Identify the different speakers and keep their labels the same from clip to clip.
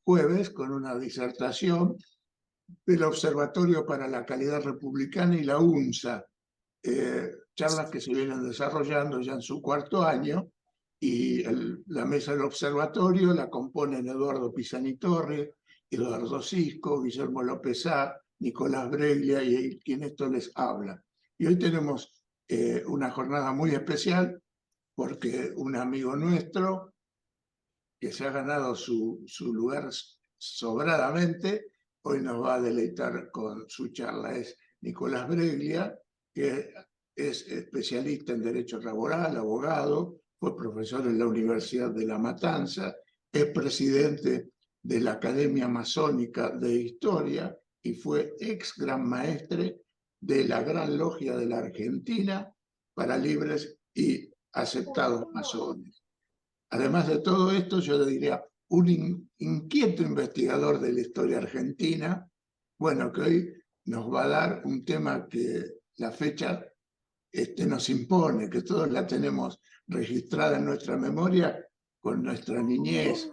Speaker 1: jueves con una disertación del Observatorio para la Calidad Republicana y la UNSA, charlas que se vienen desarrollando ya en su cuarto año, y la mesa del observatorio la componen Eduardo Pisani Torres, Eduardo Cisco, Guillermo López A., Nicolás Breglia y quien esto les habla. Y hoy tenemos una jornada muy especial porque un amigo nuestro que se ha ganado su lugar sobradamente, hoy nos va a deleitar con su charla. Es Nicolás Breglia, que es especialista en Derecho Laboral, abogado, fue profesor en la Universidad de La Matanza, es presidente de la Academia Masónica de Historia y fue ex gran maestre de la Gran Logia de la Argentina para libres y aceptados masones. Además de todo esto, yo le diría un inquieto investigador de la historia argentina, bueno, que hoy nos va a dar un tema que la fecha nos impone, que todos la tenemos registrada en nuestra memoria con nuestra niñez,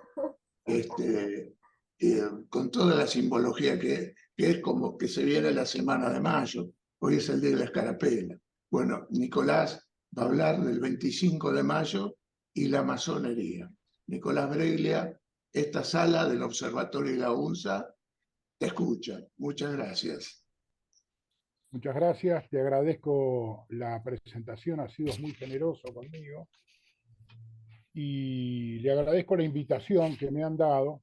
Speaker 1: con toda la simbología que es como que se viene la semana de mayo. Hoy es el día de la escarapela. Bueno, Nicolás va a hablar del 25 de mayo y la masonería. Nicolás Breglia, esta sala del Observatorio de la UNSA te escucha. Muchas gracias.
Speaker 2: Muchas gracias, te agradezco la presentación, has sido muy generoso conmigo y le agradezco la invitación que me han dado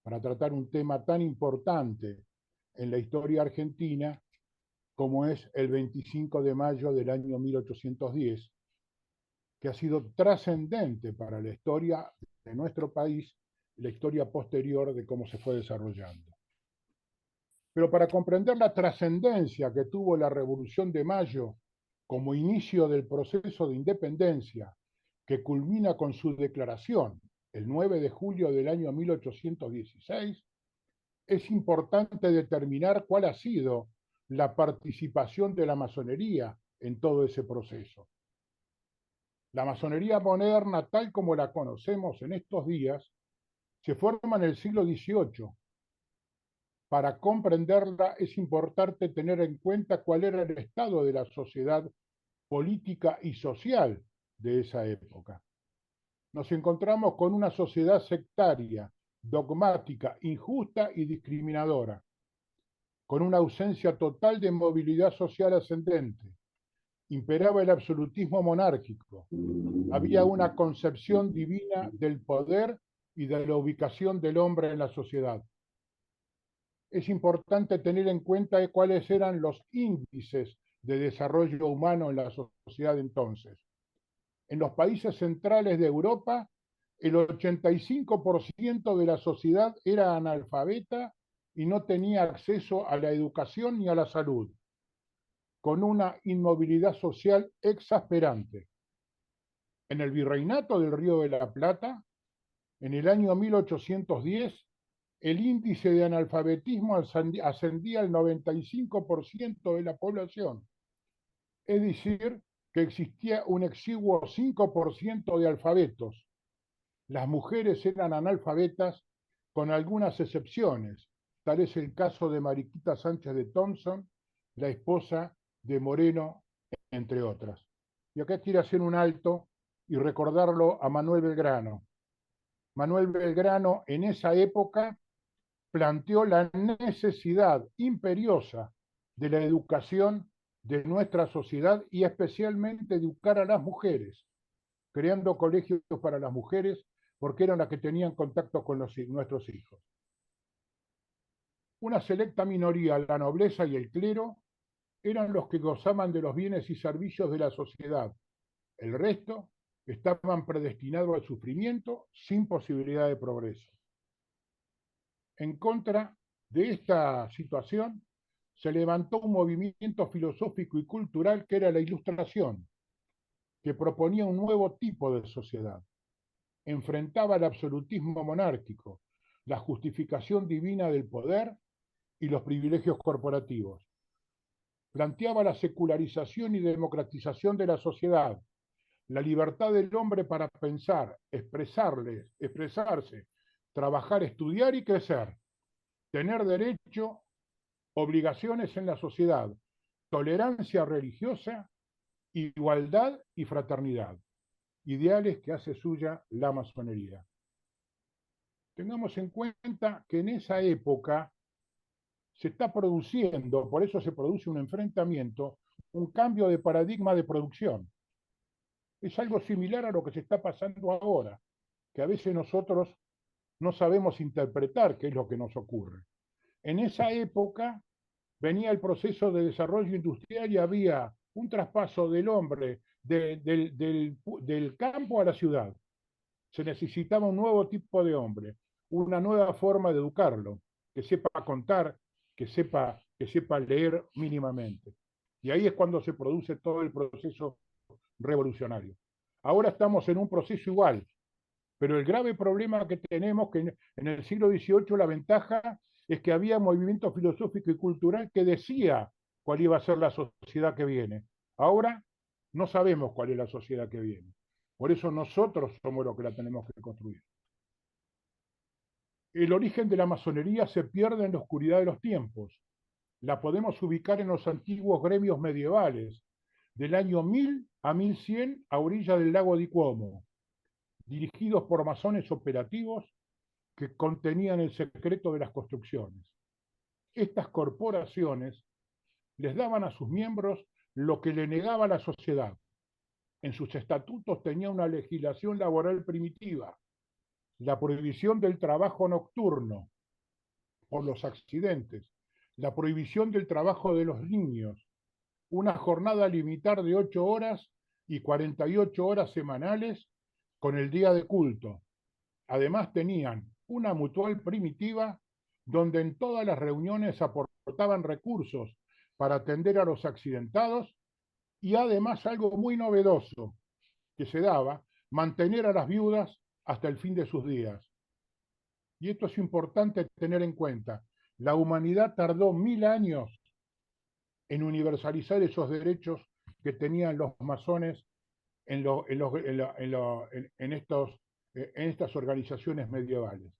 Speaker 2: para tratar un tema tan importante en la historia argentina como es el 25 de mayo del año 1810, que ha sido trascendente para la historia de nuestro país, la historia posterior de cómo se fue desarrollando. Pero para comprender la trascendencia que tuvo la Revolución de Mayo como inicio del proceso de independencia, que culmina con su declaración el 9 de julio del año 1816, es importante determinar cuál ha sido la participación de la masonería en todo ese proceso. La masonería moderna, tal como la conocemos en estos días, se forma en el siglo XVIII. Para comprenderla es importante tener en cuenta cuál era el estado de la sociedad política y social de esa época. Nos encontramos con una sociedad sectaria, dogmática, injusta y discriminadora, con una ausencia total de movilidad social ascendente. Imperaba el absolutismo monárquico. Había una concepción divina del poder y de la ubicación del hombre en la sociedad. Es importante tener en cuenta cuáles eran los índices de desarrollo humano en la sociedad entonces. En los países centrales de Europa, el 85% de la sociedad era analfabeta y no tenía acceso a la educación ni a la salud, con una inmovilidad social exasperante. En el virreinato del Río de la Plata, en el año 1810, el índice de analfabetismo ascendía al 95% de la población. Es decir, que existía un exiguo 5% de alfabetos. Las mujeres eran analfabetas con algunas excepciones. Tal es el caso de Mariquita Sánchez de Thompson, la esposa de Moreno, entre otras. Y acá quiero hacer un alto y recordarlo a Manuel Belgrano. Manuel Belgrano en esa época planteó la necesidad imperiosa de la educación de nuestra sociedad y especialmente educar a las mujeres, creando colegios para las mujeres porque eran las que tenían contacto con nuestros hijos. Una selecta minoría, la nobleza y el clero, eran los que gozaban de los bienes y servicios de la sociedad. El resto estaban predestinados al sufrimiento sin posibilidad de progreso. En contra de esta situación, se levantó un movimiento filosófico y cultural que era la Ilustración, que proponía un nuevo tipo de sociedad. Enfrentaba el absolutismo monárquico, la justificación divina del poder y los privilegios corporativos. Planteaba la secularización y democratización de la sociedad, la libertad del hombre para pensar, expresarse, trabajar, estudiar y crecer, tener derecho, obligaciones en la sociedad, tolerancia religiosa, igualdad y fraternidad, ideales que hace suya la masonería. Tengamos en cuenta que en esa época se está produciendo, por eso se produce un enfrentamiento, un cambio de paradigma de producción. Es algo similar a lo que se está pasando ahora, que a veces nosotros no sabemos interpretar qué es lo que nos ocurre. En esa época venía el proceso de desarrollo industrial y había un traspaso del hombre del campo a la ciudad. Se necesitaba un nuevo tipo de hombre, una nueva forma de educarlo, que sepa contar, que sepa leer mínimamente. Y ahí es cuando se produce todo el proceso revolucionario. Ahora estamos en un proceso igual, pero el grave problema que tenemos que en el siglo XVIII la ventaja es que había movimiento filosófico y cultural que decía cuál iba a ser la sociedad que viene. Ahora no sabemos cuál es la sociedad que viene. Por eso nosotros somos los que la tenemos que construir. El origen de la masonería se pierde en la oscuridad de los tiempos. La podemos ubicar en los antiguos gremios medievales, del año 1000 a 1100 a orilla del lago di Como, dirigidos por masones operativos que contenían el secreto de las construcciones. Estas corporaciones les daban a sus miembros lo que le negaba la sociedad. En sus estatutos tenía una legislación laboral primitiva, la prohibición del trabajo nocturno por los accidentes, la prohibición del trabajo de los niños, una jornada limitada de 8 horas y 48 horas semanales con el día de culto. Además tenían una mutual primitiva donde en todas las reuniones aportaban recursos para atender a los accidentados y además algo muy novedoso que se daba, mantener a las viudas hasta el fin de sus días. Y esto es importante tener en cuenta. La humanidad tardó 1000 años en universalizar esos derechos que tenían los masones en estas organizaciones medievales.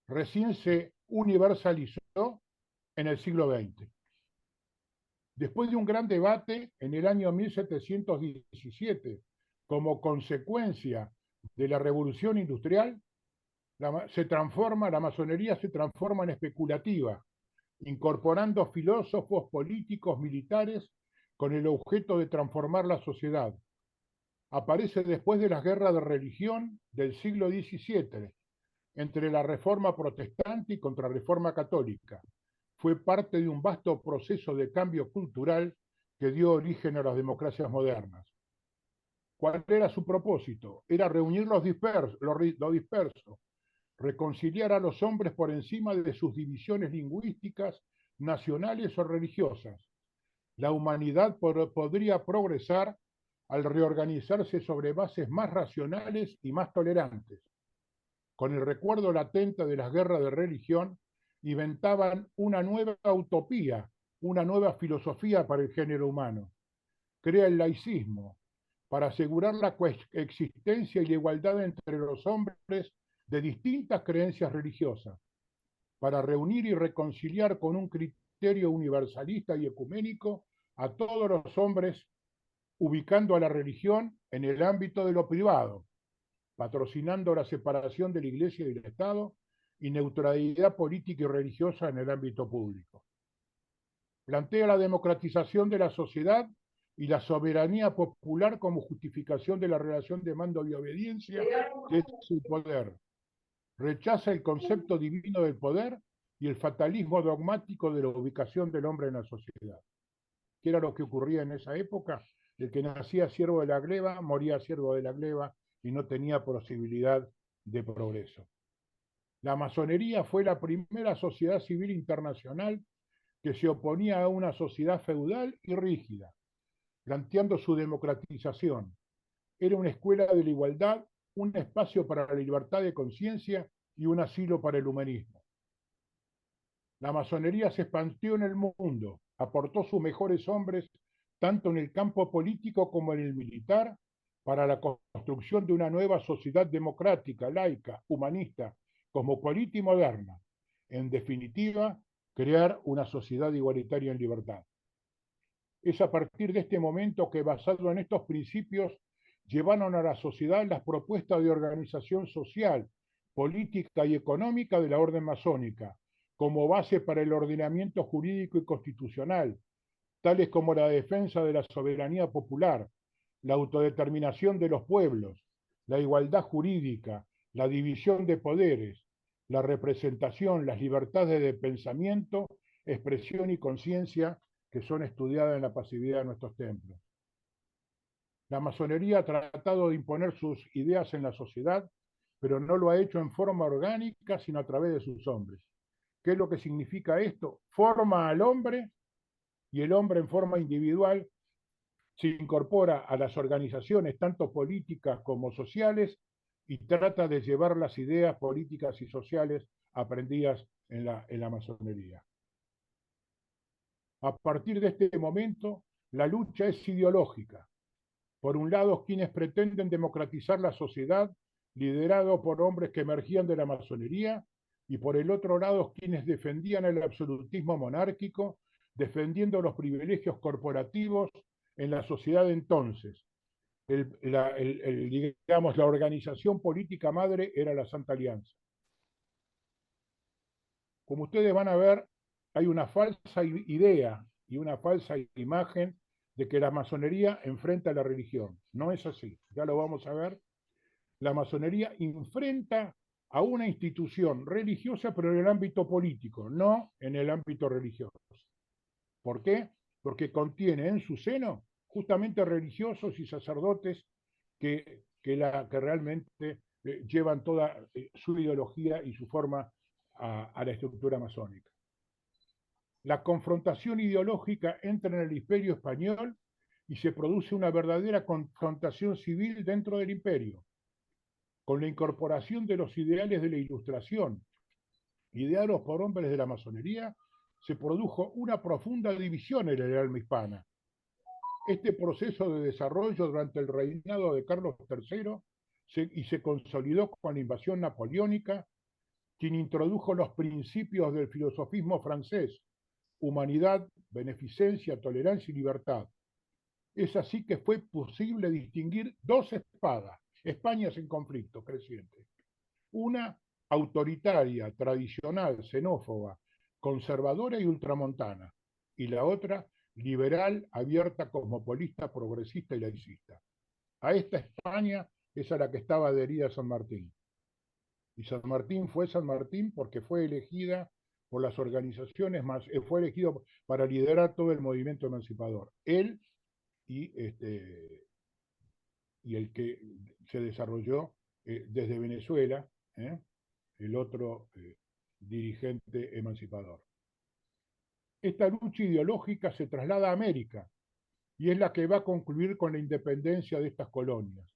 Speaker 2: Recién se universalizó en el siglo XX. Después de un gran debate, en el año 1717, como consecuencia de la revolución industrial, la masonería se transforma en especulativa, incorporando filósofos, políticos, militares, con el objeto de transformar la sociedad. Aparece después de las guerras de religión del siglo XVII, entre la Reforma protestante y Contrarreforma católica. Fue parte de un vasto proceso de cambio cultural que dio origen a las democracias modernas. ¿Cuál era su propósito? Era reunir lo disperso, reconciliar a los hombres por encima de sus divisiones lingüísticas, nacionales o religiosas. La humanidad podría progresar al reorganizarse sobre bases más racionales y más tolerantes. Con el recuerdo latente de las guerras de religión, inventaban una nueva utopía, una nueva filosofía para el género humano. Crea el laicismo, para asegurar la coexistencia y la igualdad entre los hombres de distintas creencias religiosas, para reunir y reconciliar con un criterio universalista y ecuménico a todos los hombres, ubicando a la religión en el ámbito de lo privado, patrocinando la separación de la Iglesia y del Estado y neutralidad política y religiosa en el ámbito público. Plantea la democratización de la sociedad y la soberanía popular como justificación de la relación de mando y obediencia, que es el poder. Rechaza el concepto divino del poder y el fatalismo dogmático de la ubicación del hombre en la sociedad. ¿Qué era lo que ocurría en esa época? El que nacía siervo de la gleba, moría siervo de la gleba y no tenía posibilidad de progreso. La masonería fue la primera sociedad civil internacional que se oponía a una sociedad feudal y rígida, planteando su democratización. Era una escuela de la igualdad, un espacio para la libertad de conciencia y un asilo para el humanismo. La masonería se expandió en el mundo, aportó sus mejores hombres tanto en el campo político como en el militar para la construcción de una nueva sociedad democrática, laica, humanista, cosmopolita y moderna. En definitiva, crear una sociedad igualitaria en libertad. Es a partir de este momento que, basado en estos principios, llevaron a la sociedad las propuestas de organización social, política y económica de la orden masónica, como base para el ordenamiento jurídico y constitucional, tales como la defensa de la soberanía popular, la autodeterminación de los pueblos, la igualdad jurídica, la división de poderes, la representación, las libertades de pensamiento, expresión y conciencia que son estudiadas en la pasividad de nuestros templos. La masonería ha tratado de imponer sus ideas en la sociedad, pero no lo ha hecho en forma orgánica, sino a través de sus hombres. ¿Qué es lo que significa esto? Forma al hombre y el hombre en forma individual se incorpora a las organizaciones, tanto políticas como sociales, y trata de llevar las ideas políticas y sociales aprendidas en la masonería. A partir de este momento, la lucha es ideológica. Por un lado, quienes pretenden democratizar la sociedad, liderado por hombres que emergían de la masonería, y por el otro lado, quienes defendían el absolutismo monárquico, defendiendo los privilegios corporativos en la sociedad de entonces. Digamos, la organización política madre era la Santa Alianza. Como ustedes van a ver, hay una falsa idea y una falsa imagen de que la masonería enfrenta a la religión. No es así, ya lo vamos a ver. La masonería enfrenta a una institución religiosa, pero en el ámbito político, no en el ámbito religioso. ¿Por qué? Porque contiene en su seno justamente religiosos y sacerdotes que realmente llevan toda su ideología y su forma a la estructura masónica. La confrontación ideológica entra en el imperio español y se produce una verdadera confrontación civil dentro del imperio, con la incorporación de los ideales de la Ilustración, ideados por hombres de la masonería, se produjo una profunda división en el alma hispana. Este proceso de desarrollo durante el reinado de Carlos III se consolidó con la invasión napoleónica, quien introdujo los principios del filosofismo francés: humanidad, beneficencia, tolerancia y libertad. Es así que fue posible distinguir dos Españas en conflicto creciente. Una autoritaria, tradicional, xenófoba, conservadora y ultramontana, y la otra liberal, abierta, cosmopolita, progresista y laicista. A esta España es a la que estaba adherida San Martín. Y San Martín fue San Martín porque fue elegida por las organizaciones fue elegido para liderar todo el movimiento emancipador. Él y el que se desarrolló desde Venezuela, el otro dirigente emancipador. Esta lucha ideológica se traslada a América y es la que va a concluir con la independencia de estas colonias.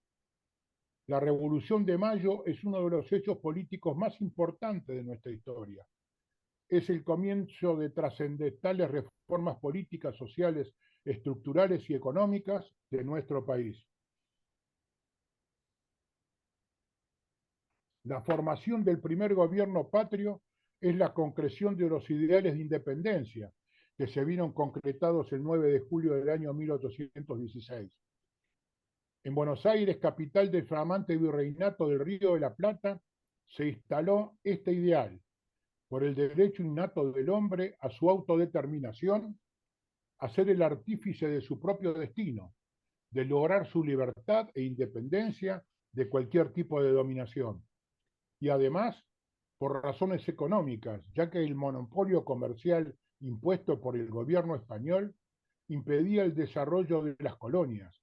Speaker 2: La Revolución de Mayo es uno de los hechos políticos más importantes de nuestra historia. Es el comienzo de trascendentales reformas políticas, sociales, estructurales y económicas de nuestro país. La formación del primer gobierno patrio es la concreción de los ideales de independencia que se vieron concretados el 9 de julio del año 1816. En Buenos Aires, capital del flamante virreinato del Río de la Plata, se instaló este ideal por el derecho innato del hombre a su autodeterminación, a ser el artífice de su propio destino, de lograr su libertad e independencia de cualquier tipo de dominación. Y además, por razones económicas, ya que el monopolio comercial impuesto por el gobierno español impedía el desarrollo de las colonias.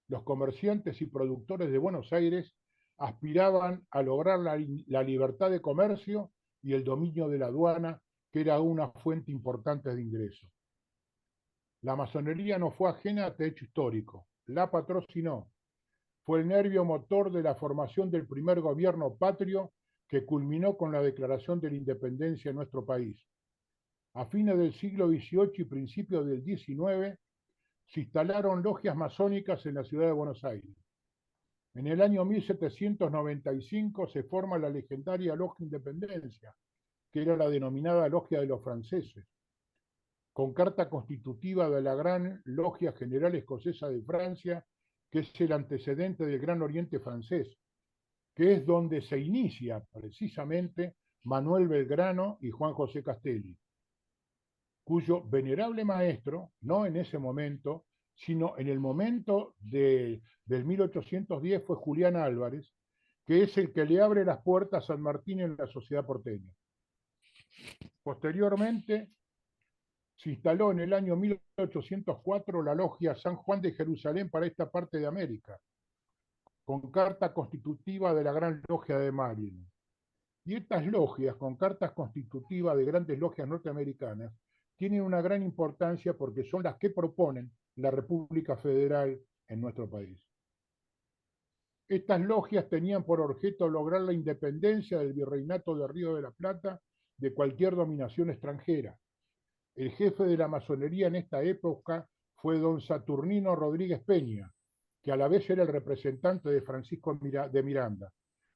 Speaker 2: Los comerciantes y productores de Buenos Aires aspiraban a lograr la libertad de comercio y el dominio de la aduana, que era una fuente importante de ingresos. La masonería no fue ajena a este hecho histórico, la patrocinó. Fue el nervio motor de la formación del primer gobierno patrio que culminó con la declaración de la independencia en nuestro país. A fines del siglo XVIII y principios del XIX se instalaron logias masónicas en la ciudad de Buenos Aires. En el año 1795 se forma la legendaria Logia Independencia, que era la denominada Logia de los Franceses, con carta constitutiva de la Gran Logia General Escocesa de Francia, que es el antecedente del Gran Oriente francés, que es donde se inicia precisamente Manuel Belgrano y Juan José Castelli, cuyo venerable maestro, no en ese momento, sino en el momento del 1810, fue Julián Álvarez, que es el que le abre las puertas a San Martín en la sociedad porteña. Posteriormente, se instaló en el año 1804 la logia San Juan de Jerusalén para esta parte de América, con carta constitutiva de la Gran Logia de Maryland. Y estas logias, con cartas constitutivas de grandes logias norteamericanas, tienen una gran importancia porque son las que proponen la República Federal en nuestro país. Estas logias tenían por objeto lograr la independencia del virreinato de Río de la Plata de cualquier dominación extranjera. El jefe de la masonería en esta época fue don Saturnino Rodríguez Peña, que a la vez era el representante de Francisco de Miranda.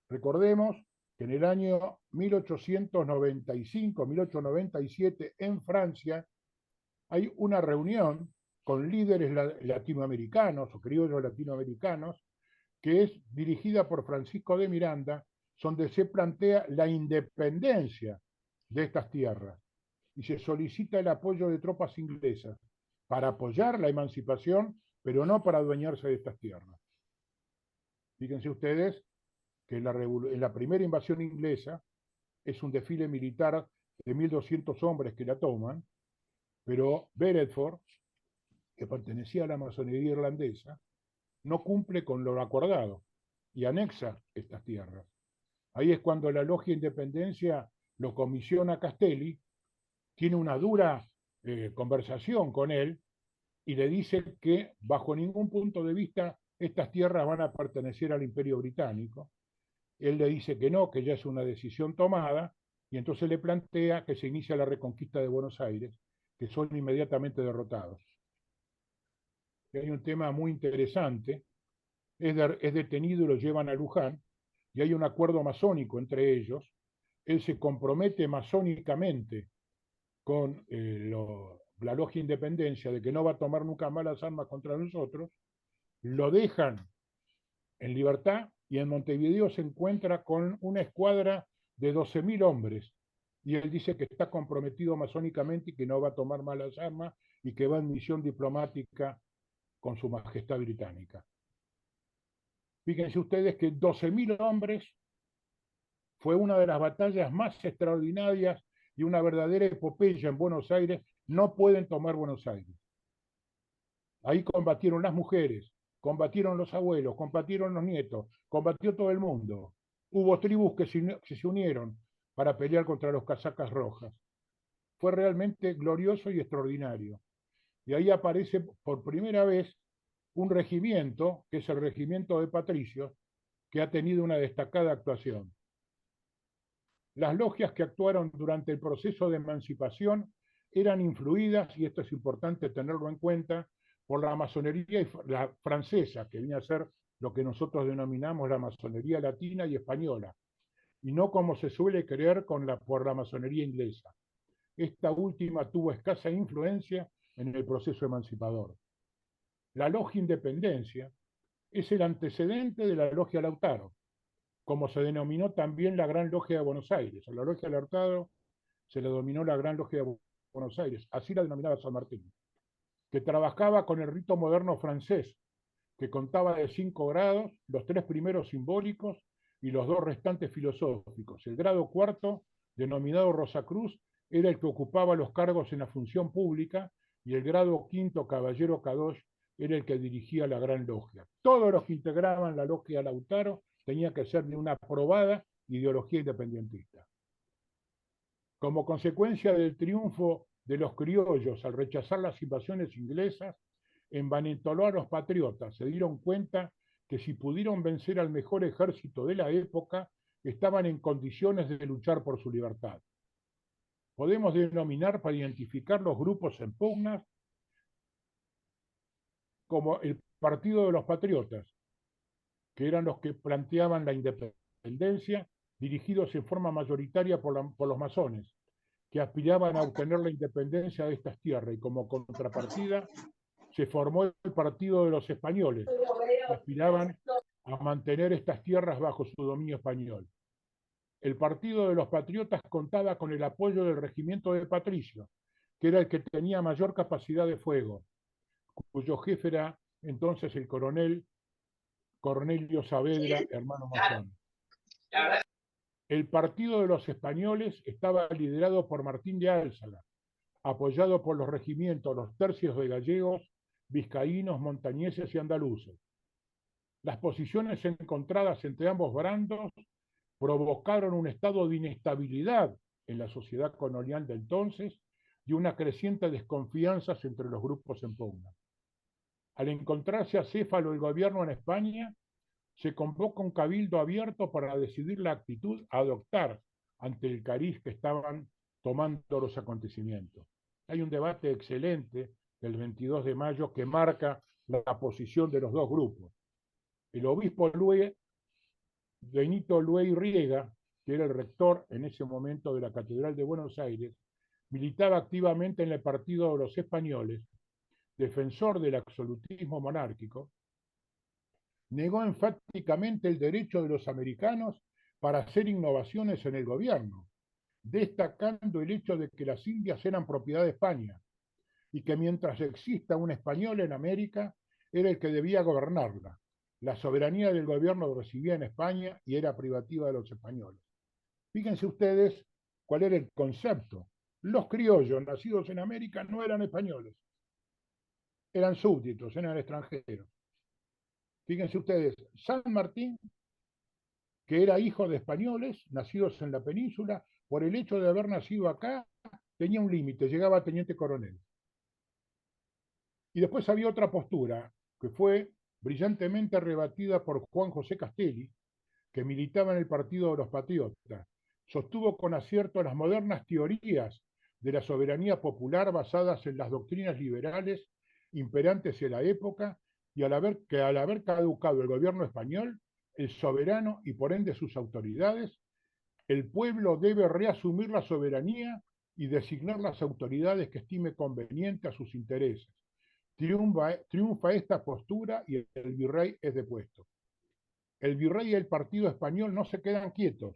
Speaker 2: Recordemos que en el año 1895-1897 en Francia hay una reunión con líderes latinoamericanos o criollos latinoamericanos que es dirigida por Francisco de Miranda, donde se plantea la independencia de estas tierras y se solicita el apoyo de tropas inglesas para apoyar la emancipación, pero no para adueñarse de estas tierras. Fíjense ustedes que en la primera invasión inglesa es un desfile militar de 1.200 hombres que la toman, pero Beresford, que pertenecía a la masonería irlandesa, no cumple con lo acordado y anexa estas tierras. Ahí es cuando la Logia Independencia lo comisiona a Castelli, tiene una dura conversación con él y le dice que bajo ningún punto de vista estas tierras van a pertenecer al Imperio Británico. Él le dice que no, que ya es una decisión tomada, y entonces le plantea que se inicia la reconquista de Buenos Aires, que son inmediatamente derrotados. Y hay un tema muy interesante, es detenido y lo llevan a Luján, y hay un acuerdo masónico entre ellos. Él se compromete masónicamente con la Logia Independencia de que no va a tomar nunca más las armas contra nosotros, lo dejan en libertad y en Montevideo se encuentra con una escuadra de 12.000 hombres y él dice que está comprometido masónicamente y que no va a tomar más las armas y que va en misión diplomática con su majestad británica. Fíjense ustedes que 12.000 hombres fue una de las batallas más extraordinarias y una verdadera epopeya en Buenos Aires. No pueden tomar Buenos Aires. Ahí combatieron las mujeres, combatieron los abuelos, combatieron los nietos, combatió todo el mundo. Hubo tribus que se unieron para pelear contra los casacas rojas. Fue realmente glorioso y extraordinario. Y ahí aparece por primera vez un regimiento, que es el regimiento de patricios, que ha tenido una destacada actuación. Las logias que actuaron durante el proceso de emancipación eran influidas, y esto es importante tenerlo en cuenta, por la masonería la francesa, que viene a ser lo que nosotros denominamos la masonería latina y española, y no como se suele creer por la masonería inglesa. Esta última tuvo escasa influencia en el proceso emancipador. La Logia Independencia es el antecedente de la Logia Lautaro, como se denominó también la Gran Logia de Buenos Aires. A la Logia Lautaro se le denominó la Gran Logia de Buenos Aires, así la denominaba San Martín, que trabajaba con el rito moderno francés, que contaba de 5 grados, los 3 primeros simbólicos y los 2 restantes filosóficos. El grado cuarto, denominado Rosacruz, era el que ocupaba los cargos en la función pública, y el grado quinto, Caballero Kadosh, era el que dirigía la Gran Logia. Todos los que integraban la Logia Lautaro tenían que ser de una aprobada ideología independentista. Como consecuencia del triunfo de los criollos al rechazar las invasiones inglesas, envalentonó a los patriotas. Se dieron cuenta que si pudieron vencer al mejor ejército de la época, estaban en condiciones de luchar por su libertad. Podemos denominar para identificar los grupos en pugnas como el Partido de los Patriotas, que eran los que planteaban la independencia, dirigidos en forma mayoritaria por los masones, que aspiraban a obtener la independencia de estas tierras, y como contrapartida se formó el Partido de los Españoles, que aspiraban a mantener estas tierras bajo su dominio español. El Partido de los Patriotas contaba con el apoyo del regimiento de Patricio, que era el que tenía mayor capacidad de fuego, cuyo jefe era entonces el coronel Cornelio Saavedra, hermano masón. El Partido de los Españoles estaba liderado por Martín de Álzaga, apoyado por los regimientos, los tercios de gallegos, vizcaínos, montañeses y andaluces. Las posiciones encontradas entre ambos bandos provocaron un estado de inestabilidad en la sociedad colonial de entonces y una creciente desconfianza entre los grupos en pugna. Al encontrarse acéfalo el gobierno en España, se convoca un cabildo abierto para decidir la actitud a adoptar ante el cariz que estaban tomando los acontecimientos. Hay un debate excelente del 22 de mayo que marca la posición de los dos grupos. El obispo Benito Luey Riega, que era el rector en ese momento de la Catedral de Buenos Aires, militaba activamente en el Partido de los Españoles, defensor del absolutismo monárquico, negó enfáticamente el derecho de los americanos para hacer innovaciones en el gobierno, destacando el hecho de que las Indias eran propiedad de España y que mientras exista un español en América, era el que debía gobernarla. La soberanía del gobierno residía en España y era privativa de los españoles. Fíjense ustedes cuál era el concepto. Los criollos nacidos en América no eran españoles, eran súbditos, eran extranjeros. Fíjense ustedes, San Martín, que era hijo de españoles nacidos en la península, por el hecho de haber nacido acá, tenía un límite, llegaba a teniente coronel. Y después había otra postura, que fue brillantemente rebatida por Juan José Castelli, que militaba en el Partido de los Patriotas. Sostuvo con acierto las modernas teorías de la soberanía popular basadas en las doctrinas liberales imperantes en la época, y al haber caducado el gobierno español, el soberano y por ende sus autoridades, el pueblo debe reasumir la soberanía y designar las autoridades que estime conveniente a sus intereses. Triunfa esta postura y el virrey es depuesto. El virrey y el partido español no se quedan quietos,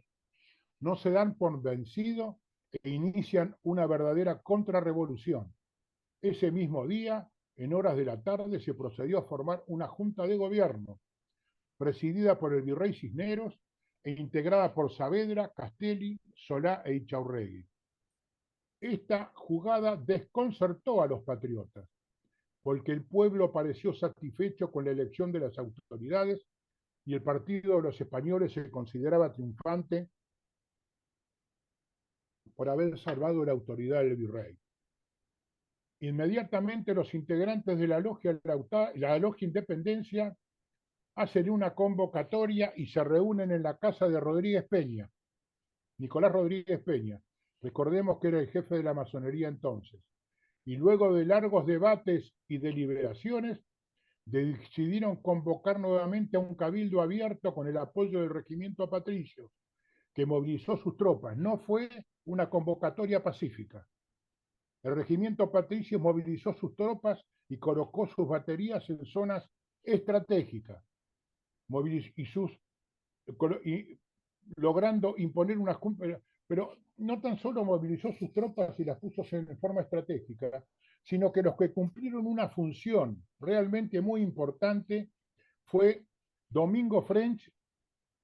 Speaker 2: no se dan por vencidos e inician una verdadera contrarrevolución. Ese mismo día, en horas de la tarde, se procedió a formar una junta de gobierno, presidida por el virrey Cisneros e integrada por Saavedra, Castelli, Solá e Ichaurregui. Esta jugada desconcertó a los patriotas, porque el pueblo pareció satisfecho con la elección de las autoridades y el Partido de los Españoles se consideraba triunfante por haber salvado la autoridad del virrey. Inmediatamente los integrantes de la logia Independencia hacen una convocatoria y se reúnen en la casa de Rodríguez Peña, Nicolás Rodríguez Peña. Recordemos que era el jefe de la masonería entonces. Y luego de largos debates y deliberaciones, decidieron convocar nuevamente a un cabildo abierto con el apoyo del regimiento Patricio, que movilizó sus tropas. No fue una convocatoria pacífica. El regimiento Patricio movilizó sus tropas y colocó sus baterías en zonas estratégicas, y logrando imponer unas... Pero no tan solo movilizó sus tropas y las puso en forma estratégica, sino que los que cumplieron una función realmente muy importante fue Domingo French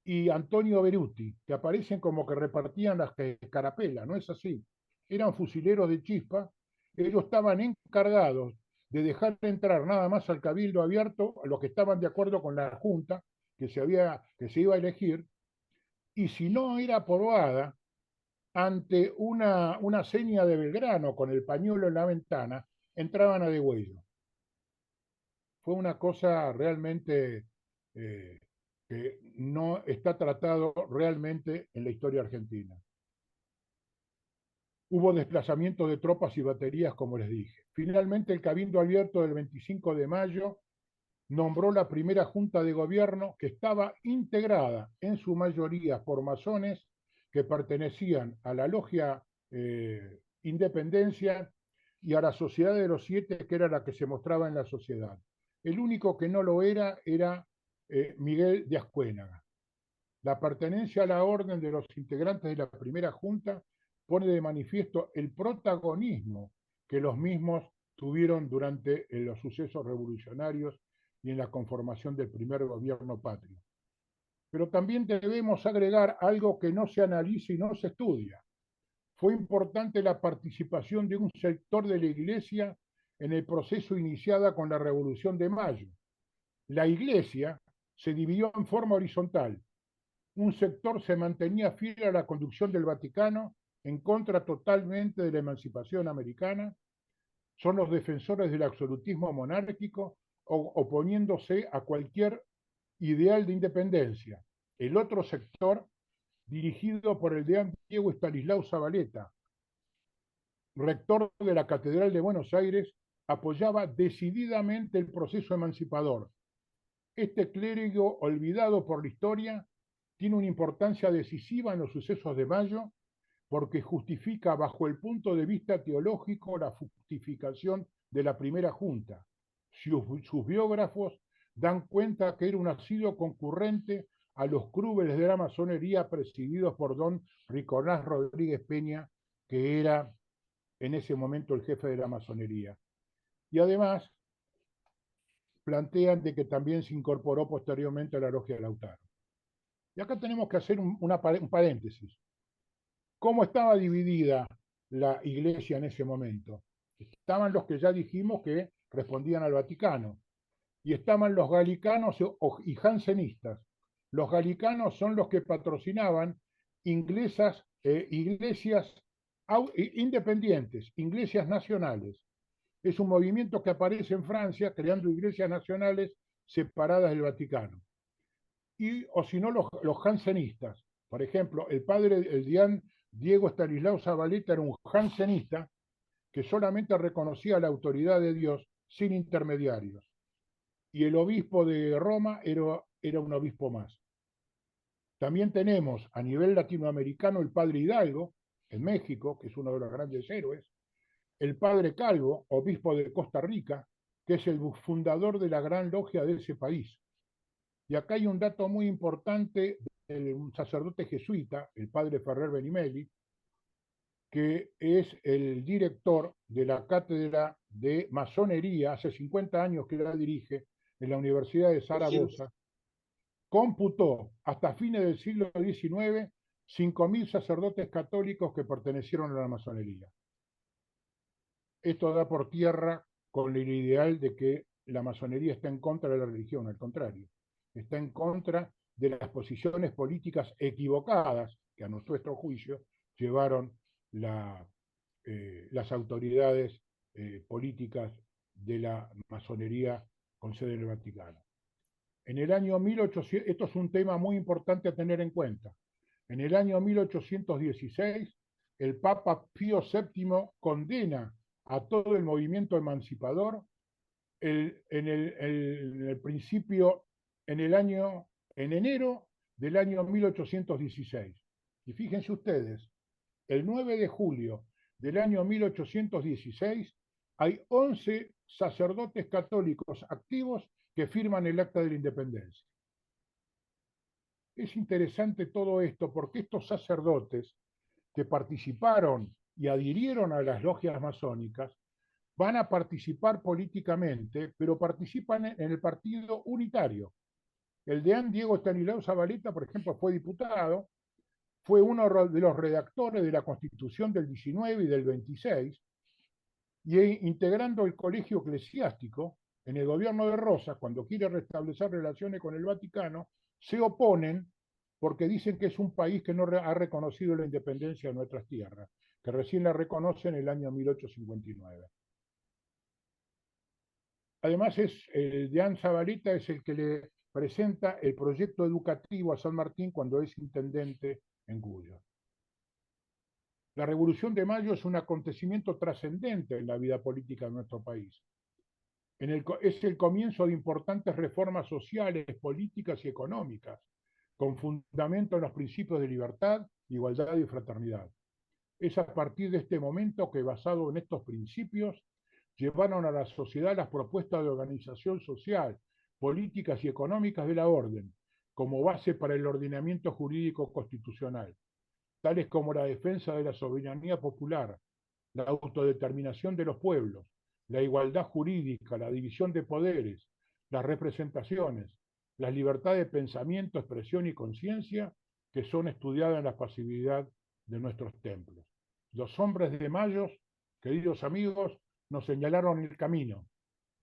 Speaker 2: y Antonio Beruti, que aparecen como que repartían las escarapelas, no es así. Eran fusileros de chispa, ellos estaban encargados de dejar entrar nada más al cabildo abierto a los que estaban de acuerdo con la junta que se iba a elegir, y si no era aprobada, ante una seña de Belgrano con el pañuelo en la ventana, entraban a degüello. Fue una cosa realmente que no está tratado realmente en la historia argentina. Hubo desplazamiento de tropas y baterías, como les dije. Finalmente, el cabildo abierto del 25 de mayo nombró la primera junta de gobierno, que estaba integrada en su mayoría por masones que pertenecían a la logia Independencia y a la Sociedad de los Siete, que era la que se mostraba en la sociedad. El único que no lo era Miguel de Ascuénaga. La pertenencia a la orden de los integrantes de la primera junta pone de manifiesto el protagonismo que los mismos tuvieron durante los sucesos revolucionarios y en la conformación del primer gobierno patrio. Pero también debemos agregar algo que no se analiza y no se estudia. Fue importante la participación de un sector de la Iglesia en el proceso iniciado con la Revolución de Mayo. La Iglesia se dividió en forma horizontal. Un sector se mantenía fiel a la conducción del Vaticano, en contra totalmente de la emancipación americana. Son los defensores del absolutismo monárquico, oponiéndose a cualquier ideal de independencia. El otro sector, dirigido por el deán Diego Estanislao Zavaleta, rector de la Catedral de Buenos Aires, apoyaba decididamente el proceso emancipador. Este clérigo, olvidado por la historia, tiene una importancia decisiva en los sucesos de Mayo, porque justifica bajo el punto de vista teológico la justificación de la primera junta. Sus biógrafos dan cuenta que era un asiduo concurrente a los clubes de la masonería presididos por don Riconás Rodríguez Peña, que era en ese momento el jefe de la masonería. Y además plantean de que también se incorporó posteriormente a la logia de Lautaro. Y acá tenemos que hacer un paréntesis. ¿Cómo estaba dividida la iglesia en ese momento? Estaban los que ya dijimos que respondían al Vaticano, y estaban los galicanos y jansenistas. Los galicanos son los que patrocinaban iglesias independientes, iglesias nacionales. Es un movimiento que aparece en Francia creando iglesias nacionales separadas del Vaticano. O si no, los jansenistas. Por ejemplo, el deán Diego Estanislao Zavaleta era un jansenista que solamente reconocía la autoridad de Dios sin intermediarios. Y el obispo de Roma era un obispo más. También tenemos a nivel latinoamericano el padre Hidalgo, en México, que es uno de los grandes héroes, el padre Calvo, obispo de Costa Rica, que es el fundador de la gran logia de ese país. Y acá hay un dato muy importante de un sacerdote jesuita, el padre Ferrer Benimeli, que es el director de la cátedra de masonería, hace 50 años que la dirige, en la Universidad de Zaragoza, computó hasta fines del siglo XIX 5.000 sacerdotes católicos que pertenecieron a la masonería. Esto da por tierra con el ideal de que la masonería está en contra de la religión, al contrario, está en contra de las posiciones políticas equivocadas que a nuestro juicio llevaron las autoridades políticas de la masonería con sede en el Vaticano. En el año 1800, esto es un tema muy importante a tener en cuenta, en el año 1816 el Papa Pío VII condena a todo el movimiento emancipador en el principio, en enero del año 1816. Y fíjense ustedes, el 9 de julio del año 1816 hay 11 sacerdotes católicos activos que firman el Acta de la Independencia. Es interesante todo esto porque estos sacerdotes que participaron y adhirieron a las logias masónicas van a participar políticamente, pero participan en el partido unitario. El deán Diego Estanislao Zavaleta, por ejemplo, fue diputado, fue uno de los redactores de la Constitución del 19 y del 26, y integrando el colegio eclesiástico en el gobierno de Rosas, cuando quiere restablecer relaciones con el Vaticano, se oponen porque dicen que es un país que no ha reconocido la independencia de nuestras tierras, que recién la reconoce en el año 1859. Además, el deán Zavaleta es el que le presenta el proyecto educativo a San Martín cuando es intendente en Cuyo. La Revolución de Mayo es un acontecimiento trascendente en la vida política de nuestro país. Es el comienzo de importantes reformas sociales, políticas y económicas, con fundamento en los principios de libertad, igualdad y fraternidad. Es a partir de este momento que, basado en estos principios, llevaron a la sociedad las propuestas de organización social, políticas y económicas de la orden, como base para el ordenamiento jurídico constitucional, tales como la defensa de la soberanía popular, la autodeterminación de los pueblos, la igualdad jurídica, la división de poderes, las representaciones, la libertad de pensamiento, expresión y conciencia que son estudiadas en la pasividad de nuestros templos. Los hombres de Mayo, queridos amigos, nos señalaron el camino.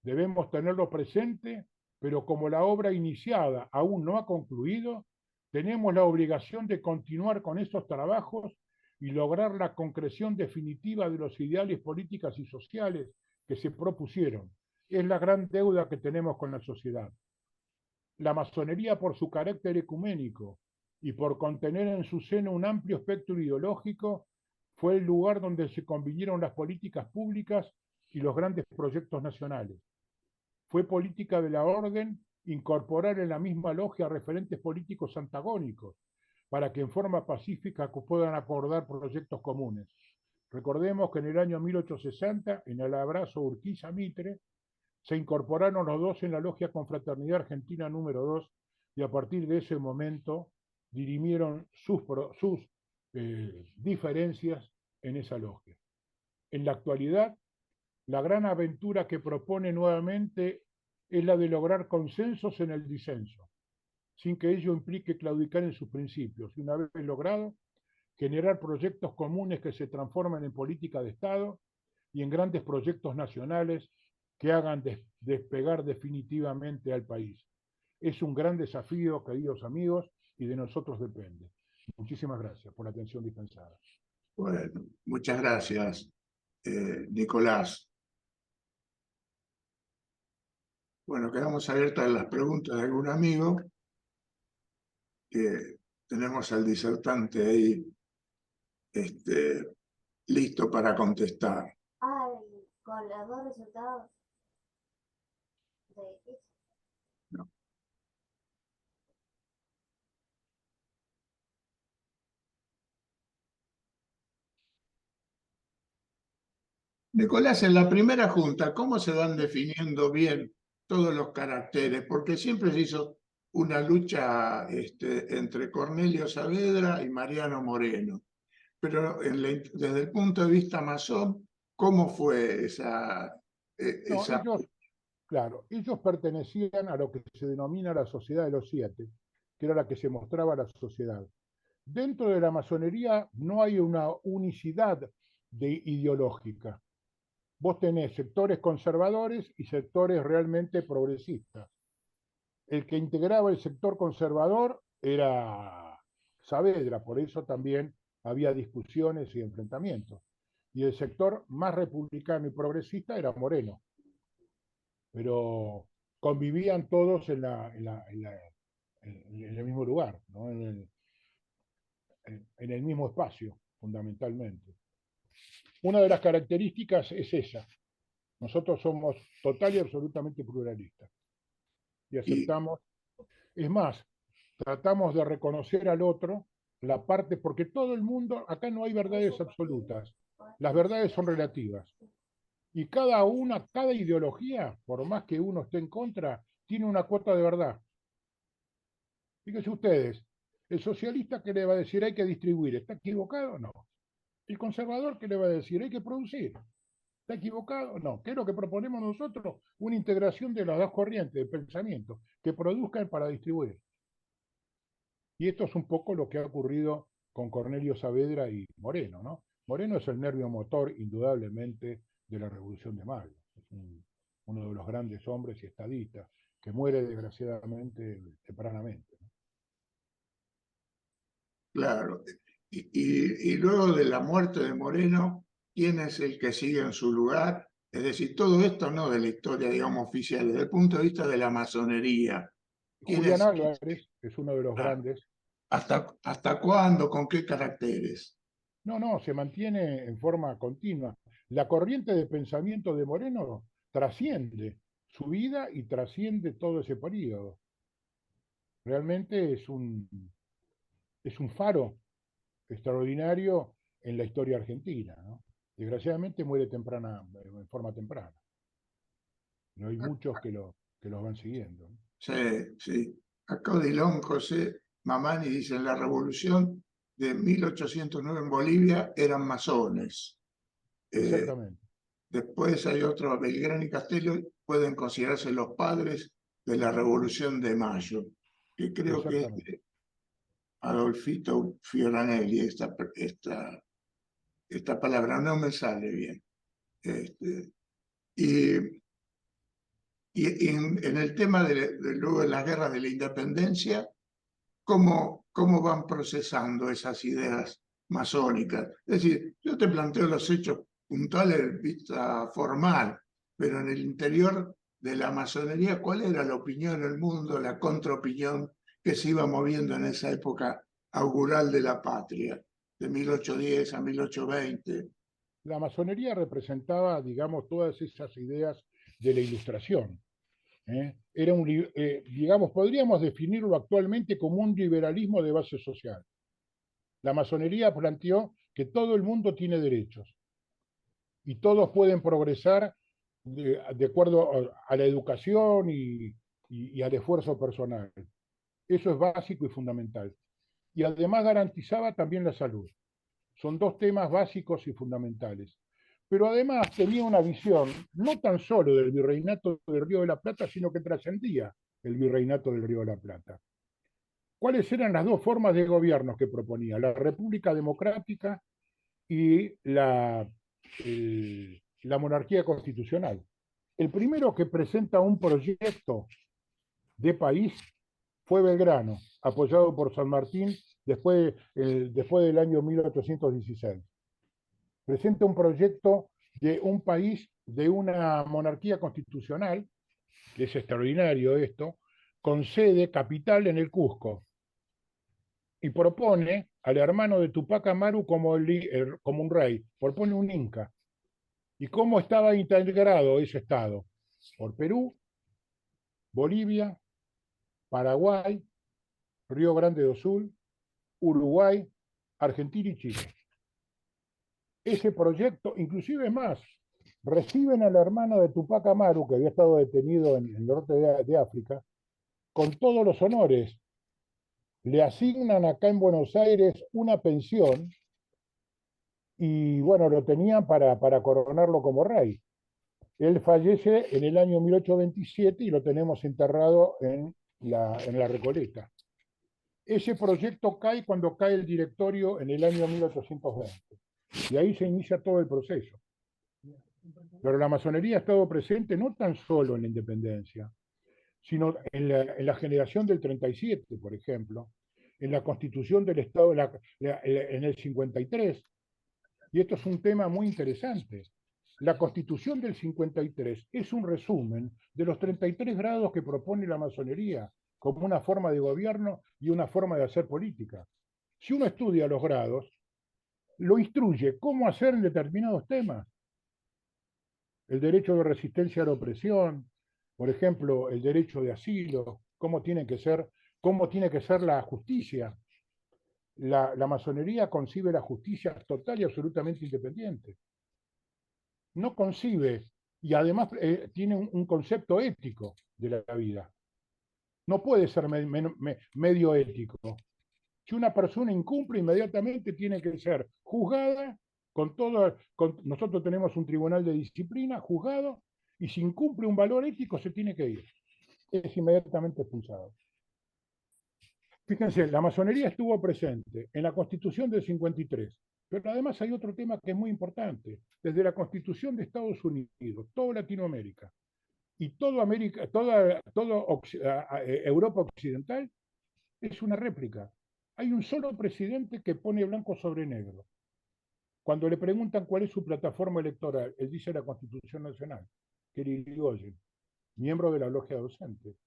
Speaker 2: Debemos tenerlo presente, pero como la obra iniciada aún no ha concluido, tenemos la obligación de continuar con estos trabajos y lograr la concreción definitiva de los ideales políticos y sociales que se propusieron. Es la gran deuda que tenemos con la sociedad. La masonería, por su carácter ecuménico y por contener en su seno un amplio espectro ideológico, fue el lugar donde se convinieron las políticas públicas y los grandes proyectos nacionales. Fue política de la orden incorporar en la misma logia referentes políticos antagónicos para que en forma pacífica puedan acordar proyectos comunes. Recordemos que en el año 1860, en el abrazo Urquiza-Mitre, se incorporaron los dos en la logia Confraternidad Argentina número 2 y a partir de ese momento dirimieron sus diferencias en esa logia. En la actualidad, la gran aventura que propone nuevamente es la de lograr consensos en el disenso, sin que ello implique claudicar en sus principios, y una vez logrado, generar proyectos comunes que se transformen en política de Estado y en grandes proyectos nacionales que hagan despegar definitivamente al país. Es un gran desafío, queridos amigos, y de nosotros depende. Muchísimas gracias por la atención dispensada.
Speaker 1: Bueno, muchas gracias, Nicolás. Bueno, quedamos abiertas las preguntas de algún amigo, que tenemos al disertante ahí listo para contestar.
Speaker 3: Con los dos resultados de X.
Speaker 1: No. Nicolás, en la primera junta, ¿cómo se van definiendo bien todos los caracteres? Porque siempre se hizo una lucha entre Cornelio Saavedra y Mariano Moreno. Pero desde el punto de vista masón, ¿cómo fue esa?
Speaker 2: No, ellos pertenecían a lo que se denomina la Sociedad de los Siete, que era la que se mostraba a la sociedad. Dentro de la masonería no hay una unicidad ideológica. Vos tenés sectores conservadores y sectores realmente progresistas. El que integraba el sector conservador era Saavedra, por eso también había discusiones y enfrentamientos. Y el sector más republicano y progresista era Moreno. Pero convivían todos en el mismo lugar, ¿no? en el mismo espacio, fundamentalmente. Una de las características es esa. Nosotros somos total y absolutamente pluralistas. Y aceptamos, es más, tratamos de reconocer al otro la parte, porque todo el mundo, acá no hay verdades absolutas, las verdades son relativas. Y cada ideología, por más que uno esté en contra, tiene una cuota de verdad. Fíjense ustedes, el socialista que le va a decir hay que distribuir, ¿está equivocado? No. El conservador que le va a decir hay que producir, ¿está equivocado? No. ¿Qué es lo que proponemos nosotros? Una integración de las dos corrientes de pensamiento que produzcan para distribuir. Y esto es un poco lo que ha ocurrido con Cornelio Saavedra y Moreno, ¿no? Moreno es el nervio motor, indudablemente, de la Revolución de Mayo. Es uno de los grandes hombres y estadistas que muere, desgraciadamente, tempranamente, ¿no?
Speaker 1: Claro. Y luego de la muerte de Moreno, ¿quién es el que sigue en su lugar? Es decir, todo esto no de la historia, digamos, oficial, desde el punto de vista de la masonería.
Speaker 2: Julián Álvarez es uno de los grandes.
Speaker 1: ¿Hasta cuándo? ¿Con qué caracteres?
Speaker 2: No, se mantiene en forma continua. La corriente de pensamiento de Moreno trasciende su vida y trasciende todo ese periodo. Realmente es un faro extraordinario en la historia argentina, ¿no? Desgraciadamente muere en forma temprana. No hay muchos que los van siguiendo, ¿no?
Speaker 1: Sí, sí. Acá Odilon José Mamani dice, en la revolución de 1809 en Bolivia eran masones. Eh,
Speaker 2: Exactamente,
Speaker 1: Después hay otro, Belgrano y Castello pueden considerarse los padres de la Revolución de Mayo, que creo que es
Speaker 2: exactamente.
Speaker 1: de Adolfito Fioranelli, esta palabra no me sale bien. Este, y y en el tema luego de las guerras de la independencia, ¿cómo van procesando esas ideas masónicas? Es decir, yo te planteo los hechos puntuales de vista formal, pero en el interior de la masonería, ¿cuál era la opinión del mundo, la contraopinión que se iba moviendo en esa época augural de la patria, de 1810 a 1820?
Speaker 2: La masonería representaba, digamos, todas esas ideas de la Ilustración. Era digamos, podríamos definirlo actualmente como un liberalismo de base social. La masonería planteó que todo el mundo tiene derechos y todos pueden progresar de acuerdo a la educación y al esfuerzo personal. Eso es básico y fundamental. Y además garantizaba también la salud. Son dos temas básicos y fundamentales. Pero además tenía una visión no tan solo del virreinato del Río de la Plata, sino que trascendía el virreinato del Río de la Plata. ¿Cuáles eran las dos formas de gobierno que proponía? La República Democrática y la monarquía constitucional. El primero que presenta un proyecto de país fue Belgrano, apoyado por San Martín después del año 1816. Presenta un proyecto de un país, de una monarquía constitucional, que es extraordinario esto, con sede capital en el Cusco, y propone al hermano de Tupac Amaru como un rey, propone un inca. ¿Y cómo estaba integrado ese estado? Por Perú, Bolivia, Paraguay, Río Grande do Sul, Uruguay, Argentina y Chile. Ese proyecto, inclusive más, reciben al hermano de Tupac Amaru, que había estado detenido en el norte de África, con todos los honores. Le asignan acá en Buenos Aires una pensión y bueno, lo tenían para coronarlo como rey. Él fallece en el año 1827 y lo tenemos enterrado en la Recoleta. Ese proyecto cae cuando cae el directorio en el año 1820. Y ahí se inicia todo el proceso. Pero la masonería ha estado presente no tan solo en la independencia, sino en la generación del 37, por ejemplo, en la constitución del Estado en el 53. Y esto es un tema muy interesante. La constitución del 53 es un resumen de los 33 grados que propone la masonería como una forma de gobierno y una forma de hacer política. Si uno estudia los grados, lo instruye cómo hacer en determinados temas. El derecho de resistencia a la opresión, por ejemplo, el derecho de asilo, cómo tiene que ser la justicia. La masonería concibe la justicia total y absolutamente independiente. No concibe, y además tiene un concepto ético de la vida. No puede ser medio ético. Si una persona incumple, inmediatamente tiene que ser juzgada nosotros tenemos un tribunal de disciplina, juzgado, y si incumple un valor ético se tiene que ir. Es inmediatamente expulsado. Fíjense, la masonería estuvo presente en la Constitución del 53, pero además hay otro tema que es muy importante. Desde la Constitución de Estados Unidos, toda Latinoamérica y toda Europa Occidental es una réplica. Hay un solo presidente que pone blanco sobre negro. Cuando le preguntan cuál es su plataforma electoral, él dice la Constitución Nacional, que era Irigoyen, miembro de la logia docente.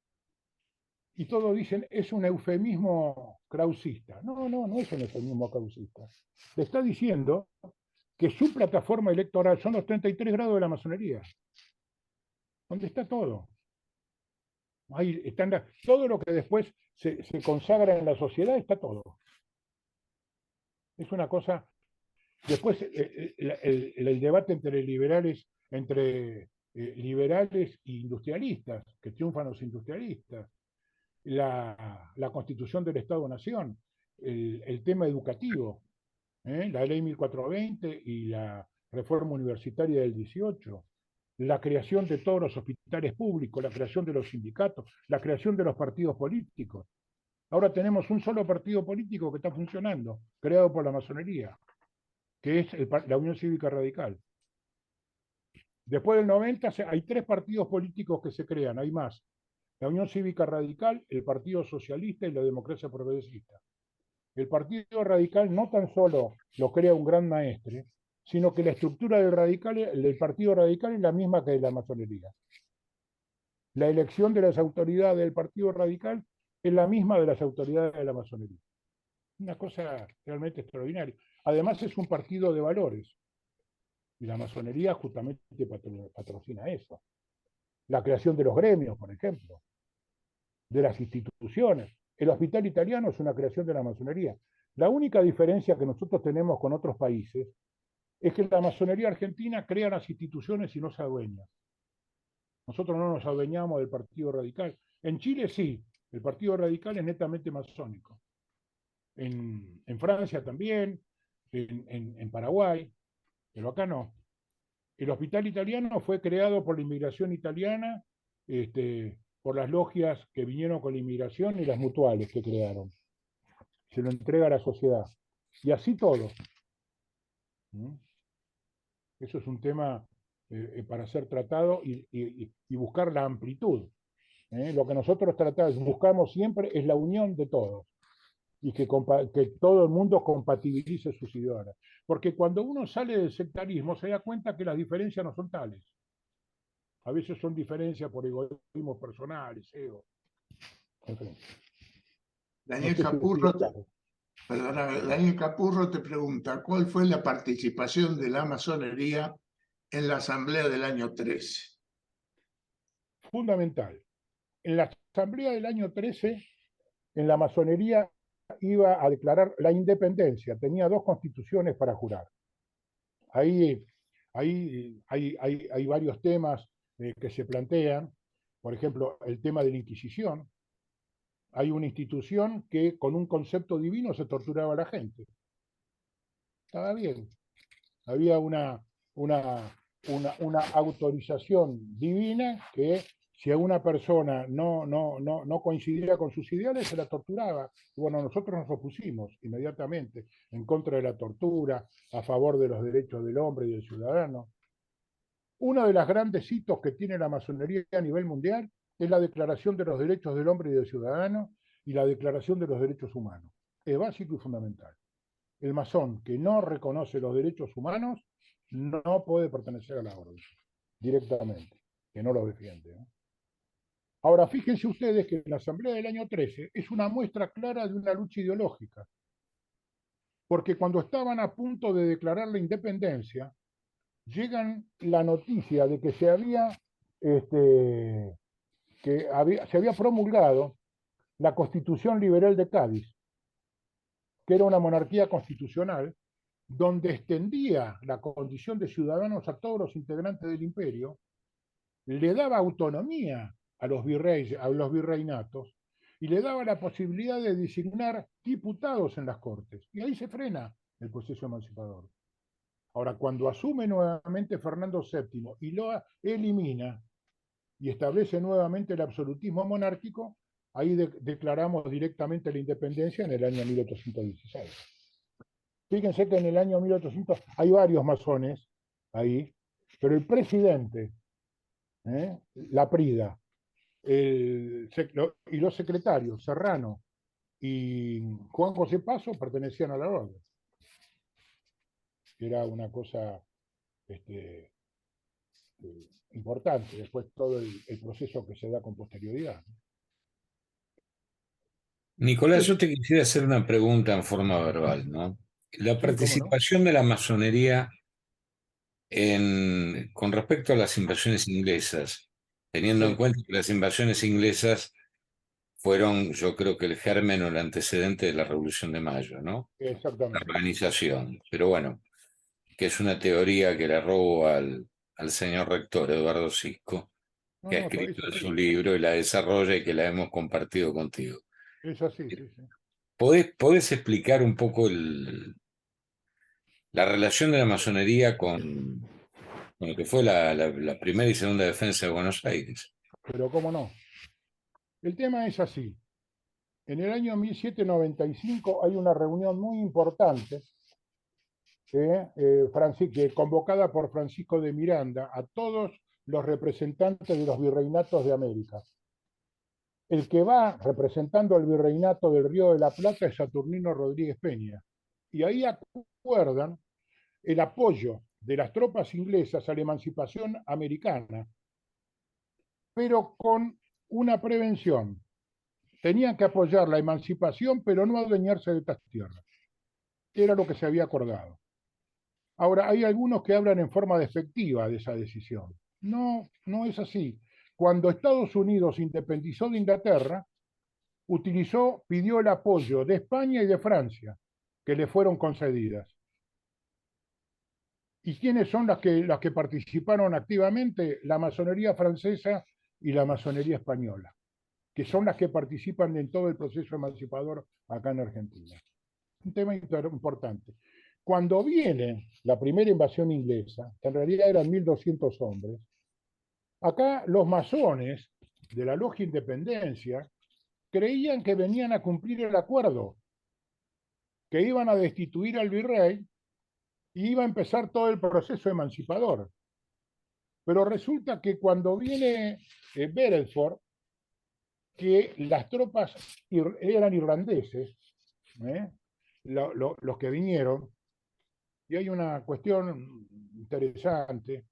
Speaker 2: Y todos dicen, es un eufemismo krausista. No, no, no es un eufemismo krausista. Le está diciendo que su plataforma electoral son los 33 grados de la masonería, donde está todo. Ahí están todo lo que después se consagra en la sociedad, está todo. Es una cosa. Después, el debate entre liberales e industrialistas, que triunfan los industrialistas, la constitución del Estado-Nación, el tema educativo, la ley 1420 y la reforma universitaria del 18, la creación de todos los hospitales públicos, la creación de los sindicatos, la creación de los partidos políticos. Ahora tenemos un solo partido político que está funcionando, creado por la masonería, que es la Unión Cívica Radical. Después del 90 hay 3 partidos políticos que se crean, hay más. La Unión Cívica Radical, el Partido Socialista y la Democracia Progresista. El Partido Radical no tan solo lo crea un gran maestre, sino que la estructura del Partido Radical es la misma que de la masonería. La elección de las autoridades del Partido Radical es la misma de las autoridades de la masonería. Una cosa realmente extraordinaria. Además es un partido de valores. Y la masonería justamente patrocina eso. La creación de los gremios, por ejemplo, de las instituciones. El hospital italiano es una creación de la masonería. La única diferencia que nosotros tenemos con otros países es que la masonería argentina crea las instituciones y no se adueña. Nosotros no nos adueñamos del Partido Radical. En Chile sí, el Partido Radical es netamente masónico. En Francia también, en Paraguay, pero acá no. El hospital italiano fue creado por la inmigración italiana, por las logias que vinieron con la inmigración y las mutuales que crearon. Se lo entrega a la sociedad. Y así todo. Eso es un tema para ser tratado y buscar la amplitud. Lo que nosotros buscamos siempre es la unión de todos y que todo el mundo compatibilice sus ideas. Porque cuando uno sale del sectarismo se da cuenta que las diferencias no son tales. A veces son diferencias por egoísmos personales, ego. En fin.
Speaker 1: Daniel Capurro, Daniel Capurro te pregunta, ¿cuál fue la participación de la masonería en la asamblea del año 13?
Speaker 2: Fundamental. En la asamblea del año 13, en la masonería iba a declarar la independencia, tenía 2 constituciones para jurar. Ahí hay varios temas que se plantean, por ejemplo, el tema de la Inquisición. Hay una institución que con un concepto divino se torturaba a la gente. Estaba bien. Había una autorización divina que si a una persona no coincidía con sus ideales, se la torturaba. Y bueno, nosotros nos opusimos inmediatamente en contra de la tortura, a favor de los derechos del hombre y del ciudadano. Uno de los grandes hitos que tiene la masonería a nivel mundial es la Declaración de los Derechos del Hombre y del Ciudadano y la Declaración de los Derechos Humanos. Es básico y fundamental. El masón que no reconoce los derechos humanos no puede pertenecer a la orden directamente, que no lo defiende. Ahora, fíjense ustedes que la Asamblea del año 13 es una muestra clara de una lucha ideológica, porque cuando estaban a punto de declarar la independencia, llegan la noticia de que se había promulgado la Constitución Liberal de Cádiz, que era una monarquía constitucional donde extendía la condición de ciudadanos a todos los integrantes del imperio, le daba autonomía a los virreinatos y le daba la posibilidad de designar diputados en las cortes. Y ahí se frena el proceso emancipador. Ahora, cuando asume nuevamente Fernando VII y lo elimina y establece nuevamente el absolutismo monárquico, ahí declaramos directamente la independencia en el año 1816. Fíjense que en el año 1800 hay varios masones ahí, pero el presidente, Laprida, y los secretarios, Serrano y Juan José Paso, pertenecían a la orden. Era una cosa importante, después todo el proceso que se da con posterioridad.
Speaker 4: Nicolás, yo te quisiera hacer una pregunta en forma verbal, ¿no? La participación de la masonería con respecto a las invasiones inglesas, teniendo en
Speaker 2: Sí,
Speaker 4: cuenta que las invasiones inglesas fueron, yo creo que el germen o el antecedente de la Revolución de Mayo, ¿no? La
Speaker 2: exactamente.
Speaker 4: organización. Pero bueno, que es una teoría que le robo al señor rector Eduardo Sico,
Speaker 2: No,
Speaker 4: que ha
Speaker 2: no,
Speaker 4: escrito
Speaker 2: es
Speaker 4: en
Speaker 2: así.
Speaker 4: su libro y la desarrolla y que la hemos compartido contigo.
Speaker 2: Es así, sí, sí.
Speaker 4: ¿Podés explicar un poco la relación de la masonería con lo que fue la primera y segunda defensa de Buenos Aires?
Speaker 2: Pero cómo no. El tema es así. En el año 1795 hay una reunión muy importante convocada por Francisco de Miranda a todos los representantes de los virreinatos de América. El que va representando al virreinato del Río de la Plata es Saturnino Rodríguez Peña. Y ahí acuerdan el apoyo de las tropas inglesas a la emancipación americana, pero con una prevención. Tenían que apoyar la emancipación, pero no adueñarse de estas tierras. Era lo que se había acordado. Ahora, hay algunos que hablan en forma despectiva de esa decisión. No, no es así. Cuando Estados Unidos se independizó de Inglaterra, pidió el apoyo de España y de Francia, que le fueron concedidas. ¿Y quiénes son las que participaron activamente? La masonería francesa y la masonería española, que son las que participan en todo el proceso emancipador acá en Argentina. Un tema importante. Cuando viene la primera invasión inglesa, que en realidad eran 1.200 hombres, acá los masones de la Logia Independencia creían que venían a cumplir el acuerdo, que iban a destituir al virrey y iba a empezar todo el proceso emancipador. Pero resulta que cuando viene Beresford, que las tropas eran irlandeses, ¿eh? Los que vinieron, y hay una cuestión interesante,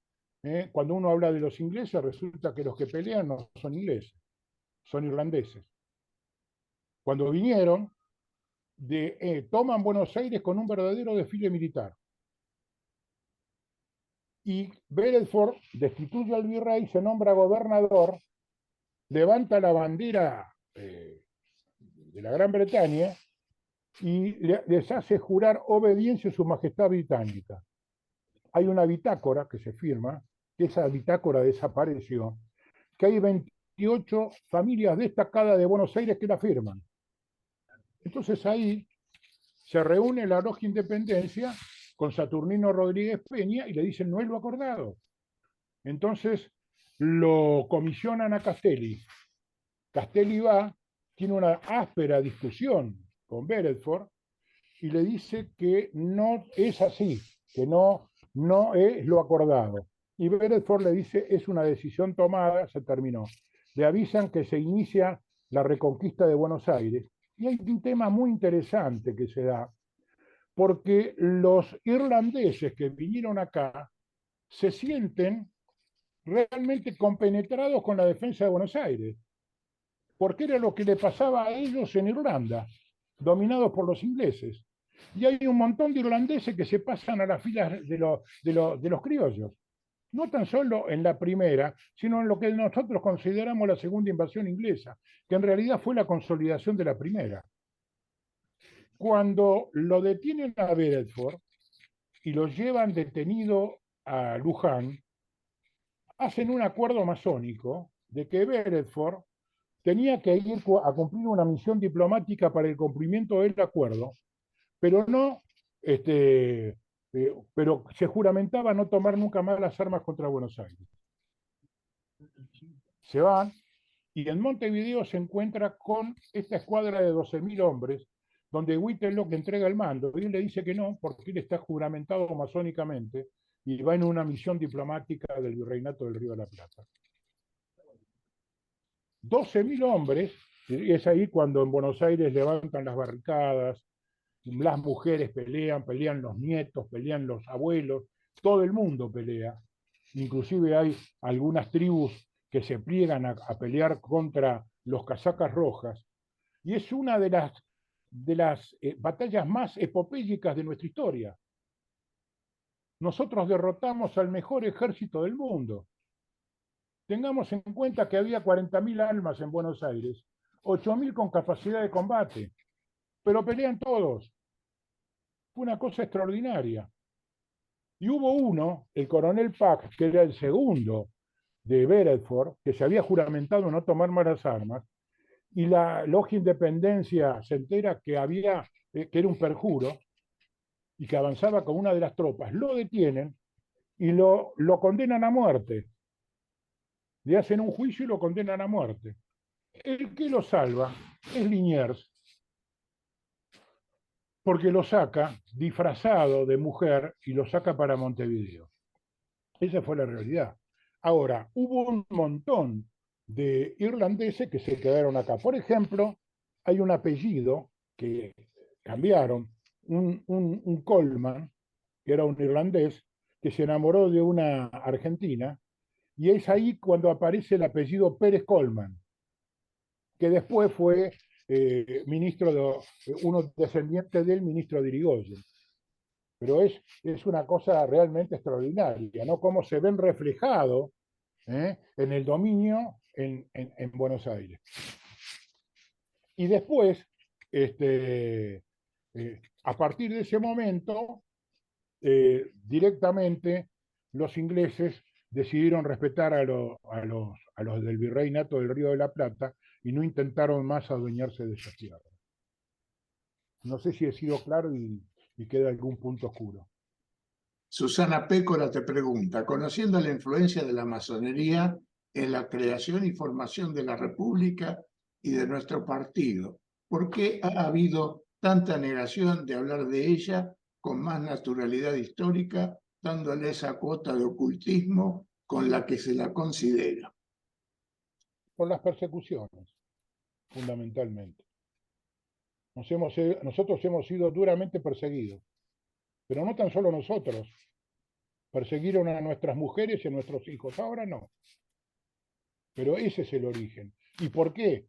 Speaker 2: cuando uno habla de los ingleses, resulta que los que pelean no son ingleses, son irlandeses. Cuando vinieron, toman Buenos Aires con un verdadero desfile militar. Y Beresford destituye al virrey, se nombra gobernador, levanta la bandera de la Gran Bretaña y les hace jurar obediencia a su majestad británica. Hay una bitácora que se firma, que esa bitácora desapareció, que hay 28 familias destacadas de Buenos Aires que la firman. Entonces ahí se reúne la Logia Independencia con Saturnino Rodríguez Peña y le dicen no es lo acordado. Entonces lo comisionan a Castelli. Castelli va, tiene una áspera discusión con Beresford y le dice que no es así, que no es lo acordado. Y Beresford le dice, es una decisión tomada, se terminó. Le avisan que se inicia la reconquista de Buenos Aires. Y hay un tema muy interesante que se da, porque los irlandeses que vinieron acá se sienten realmente compenetrados con la defensa de Buenos Aires, porque era lo que le pasaba a ellos en Irlanda, dominados por los ingleses. Y hay un montón de irlandeses que se pasan a las filas de los criollos. No tan solo en la primera, sino en lo que nosotros consideramos la segunda invasión inglesa, que en realidad fue la consolidación de la primera. Cuando lo detienen a Beresford y lo llevan detenido a Luján, hacen un acuerdo masónico de que Beresford tenía que ir a cumplir una misión diplomática para el cumplimiento del acuerdo, pero no, pero se juramentaba no tomar nunca más las armas contra Buenos Aires. Se van y en Montevideo se encuentra con esta escuadra de 12.000 hombres, donde Whitlock le entrega el mando y él le dice que no, porque él está juramentado masónicamente y va en una misión diplomática del Virreinato del Río de la Plata. 12.000 hombres, y es ahí cuando en Buenos Aires levantan las barricadas, las mujeres pelean, pelean los nietos, pelean los abuelos, todo el mundo pelea. Inclusive hay algunas tribus que se pliegan a pelear contra los casacas rojas. Y es una de las batallas más epopélicas de nuestra historia. Nosotros derrotamos al mejor ejército del mundo. Tengamos en cuenta que había 40.000 almas en Buenos Aires, 8.000 con capacidad de combate, pero pelean todos. Fue una cosa extraordinaria. Y hubo uno, el coronel Pack, que era el segundo de Beresford, que se había juramentado no tomar más las armas, y la Logia Independencia se entera que que era un perjuro y que avanzaba con una de las tropas, lo detienen y lo condenan a muerte. Le hacen un juicio y lo condenan a muerte. El que lo salva es Liniers, porque lo saca disfrazado de mujer y lo saca para Montevideo. Esa fue la realidad. Ahora, hubo un montón de irlandeses que se quedaron acá. Por ejemplo, hay un apellido que cambiaron, un Coleman, que era un irlandés, que se enamoró de una argentina, y es ahí cuando aparece el apellido Pérez Coleman, que después fue uno descendiente del ministro de Irigoyen. Pero es una cosa realmente extraordinaria, ¿no? Cómo se ven reflejados en el dominio en Buenos Aires. Y después, a partir de ese momento, directamente los ingleses decidieron respetar a los del virreinato del Río de la Plata y no intentaron más adueñarse de esas tierras. No sé si he sido claro y queda algún punto oscuro.
Speaker 1: Susana Pécora te pregunta, conociendo la influencia de la masonería en la creación y formación de la República y de nuestro partido, ¿por qué ha habido tanta negación de hablar de ella con más naturalidad histórica, dándole esa cuota de ocultismo con la que se la considera?
Speaker 2: Por las persecuciones, fundamentalmente. Nosotros hemos sido duramente perseguidos, pero no tan solo nosotros. Persiguieron a nuestras mujeres y a nuestros hijos, ahora no. Pero ese es el origen. ¿Y por qué?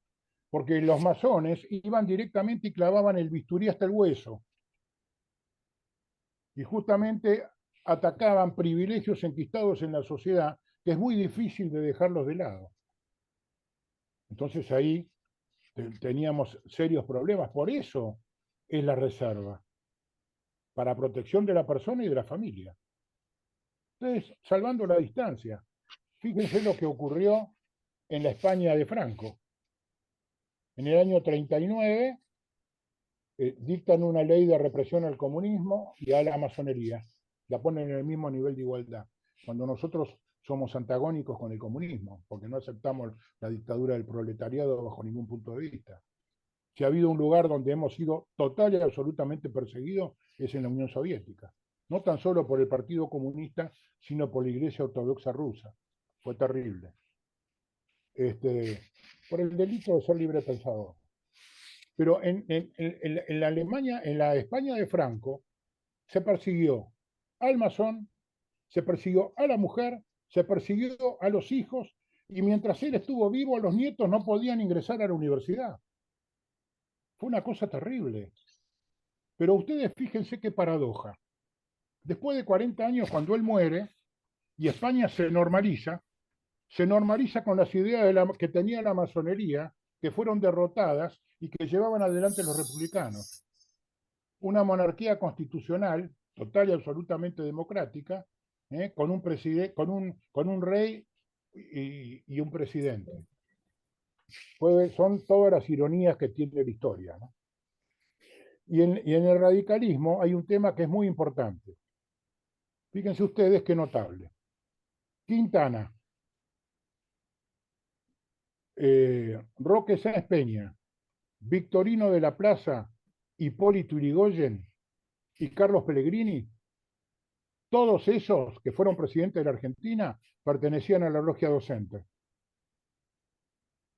Speaker 2: Porque los masones iban directamente y clavaban el bisturí hasta el hueso. Y justamente atacaban privilegios enquistados en la sociedad, que es muy difícil de dejarlos de lado. Entonces ahí teníamos serios problemas. Por eso es la reserva, para protección de la persona y de la familia. Entonces, salvando la distancia, fíjense lo que ocurrió en la España de Franco. En el año 39 dictan una ley de represión al comunismo y a la masonería. La ponen en el mismo nivel de igualdad. Cuando nosotros somos antagónicos con el comunismo, porque no aceptamos la dictadura del proletariado bajo ningún punto de vista. Si ha habido un lugar donde hemos sido total y absolutamente perseguidos, es en la Unión Soviética. No tan solo por el Partido Comunista, sino por la Iglesia Ortodoxa Rusa. Fue terrible. Por el delito de ser libre pensador. Pero en la Alemania, en la España de Franco, se persiguió al masón, se persiguió a la mujer, se persiguió a los hijos, y mientras él estuvo vivo, los nietos no podían ingresar a la universidad. Fue una cosa terrible. Pero ustedes fíjense qué paradoja. Después de 40 años, cuando él muere, y España se normaliza con las ideas que tenía la masonería, que fueron derrotadas y que llevaban adelante los republicanos. Una monarquía constitucional, total y absolutamente democrática, con un rey y un presidente. Son todas las ironías que tiene la historia, ¿no? Y en el radicalismo hay un tema que es muy importante. Fíjense ustedes qué notable. Quintana, Roque Sáenz Peña, Victorino de la Plaza, Hipólito Yrigoyen y Carlos Pellegrini, todos esos que fueron presidentes de la Argentina pertenecían a la logia docente.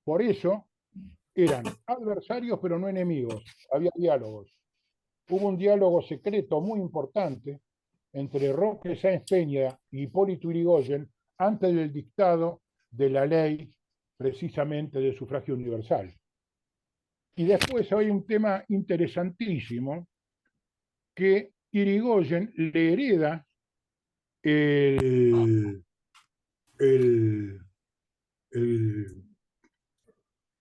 Speaker 2: Por eso eran adversarios pero no enemigos, había diálogos. Hubo un diálogo secreto muy importante entre Roque Sáenz Peña y Hipólito Yrigoyen antes del dictado de la ley precisamente del sufragio universal. Y después hay un tema interesantísimo que Yrigoyen le hereda el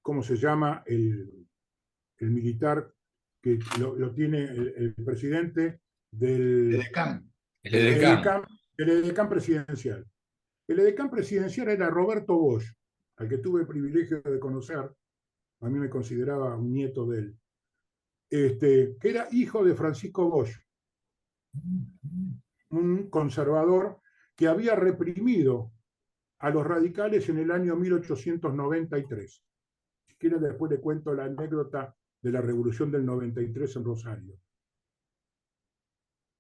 Speaker 2: ¿cómo se llama? El militar que lo tiene el presidente del
Speaker 1: Edecán.
Speaker 4: El edecán.
Speaker 2: el edecán presidencial. El edecán presidencial era Roberto Bosch, al que tuve el privilegio de conocer. A mí me consideraba un nieto de él. Que era hijo de Francisco Bosch, un conservador que había reprimido a los radicales en el año 1893. Si quieren, después le cuento la anécdota de la Revolución del 93 en Rosario.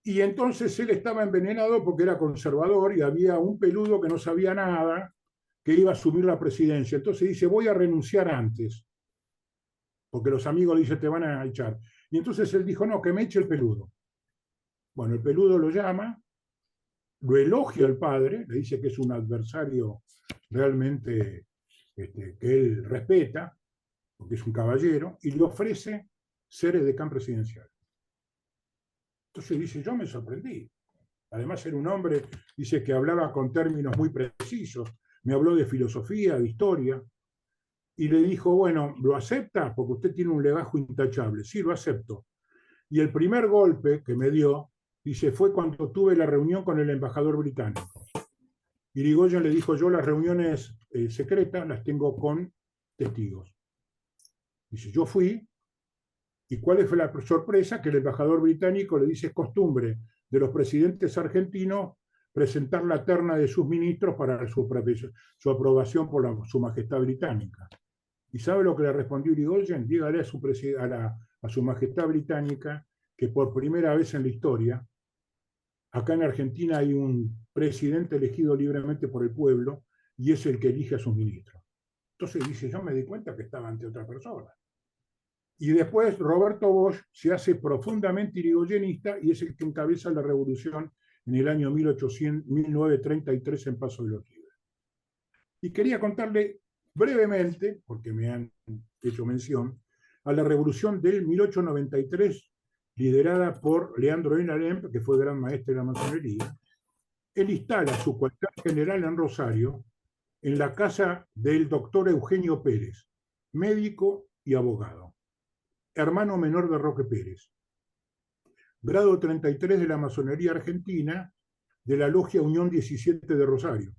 Speaker 2: Y entonces él estaba envenenado porque era conservador y había un peludo que no sabía nada que iba a asumir la presidencia. Entonces dice, voy a renunciar antes, porque los amigos le dicen, te van a echar. Y entonces él dijo, no, que me eche el peludo. Bueno, el peludo lo llama, lo elogia al padre, le dice que es un adversario realmente que él respeta, porque es un caballero, y le ofrece ser edecán presidencial. Entonces dice, yo me sorprendí. Además era un hombre, dice, que hablaba con términos muy precisos, me habló de filosofía, de historia, y le dijo, bueno, ¿lo acepta? Porque usted tiene un legajo intachable. Sí, lo acepto. Y el primer golpe que me dio, dice, fue cuando tuve la reunión con el embajador británico. Irigoyen le dijo, yo las reuniones secretas las tengo con testigos. Dice, yo fui, ¿y cuál fue la sorpresa? Que el embajador británico le dice, es costumbre de los presidentes argentinos presentar la terna de sus ministros para su aprobación por su majestad británica. ¿Y sabe lo que le respondió Irigoyen? Dígale a su majestad británica que por primera vez en la historia, acá en Argentina hay un presidente elegido libremente por el pueblo y es el que elige a sus ministros. Entonces dice, yo me di cuenta que estaba ante otra persona. Y después Roberto Bosch se hace profundamente irigoyenista y es el que encabeza la revolución en el año 1933 en Paso de los Libres. Y quería contarle brevemente, porque me han hecho mención, a la revolución del 1893, liderada por Leandro N. Alem, que fue gran maestro de la masonería. Él instala su cuartel general en Rosario, en la casa del doctor Eugenio Pérez, médico y abogado, hermano menor de Roque Pérez. Grado 33 de la masonería argentina, de la logia Unión 17 de Rosario.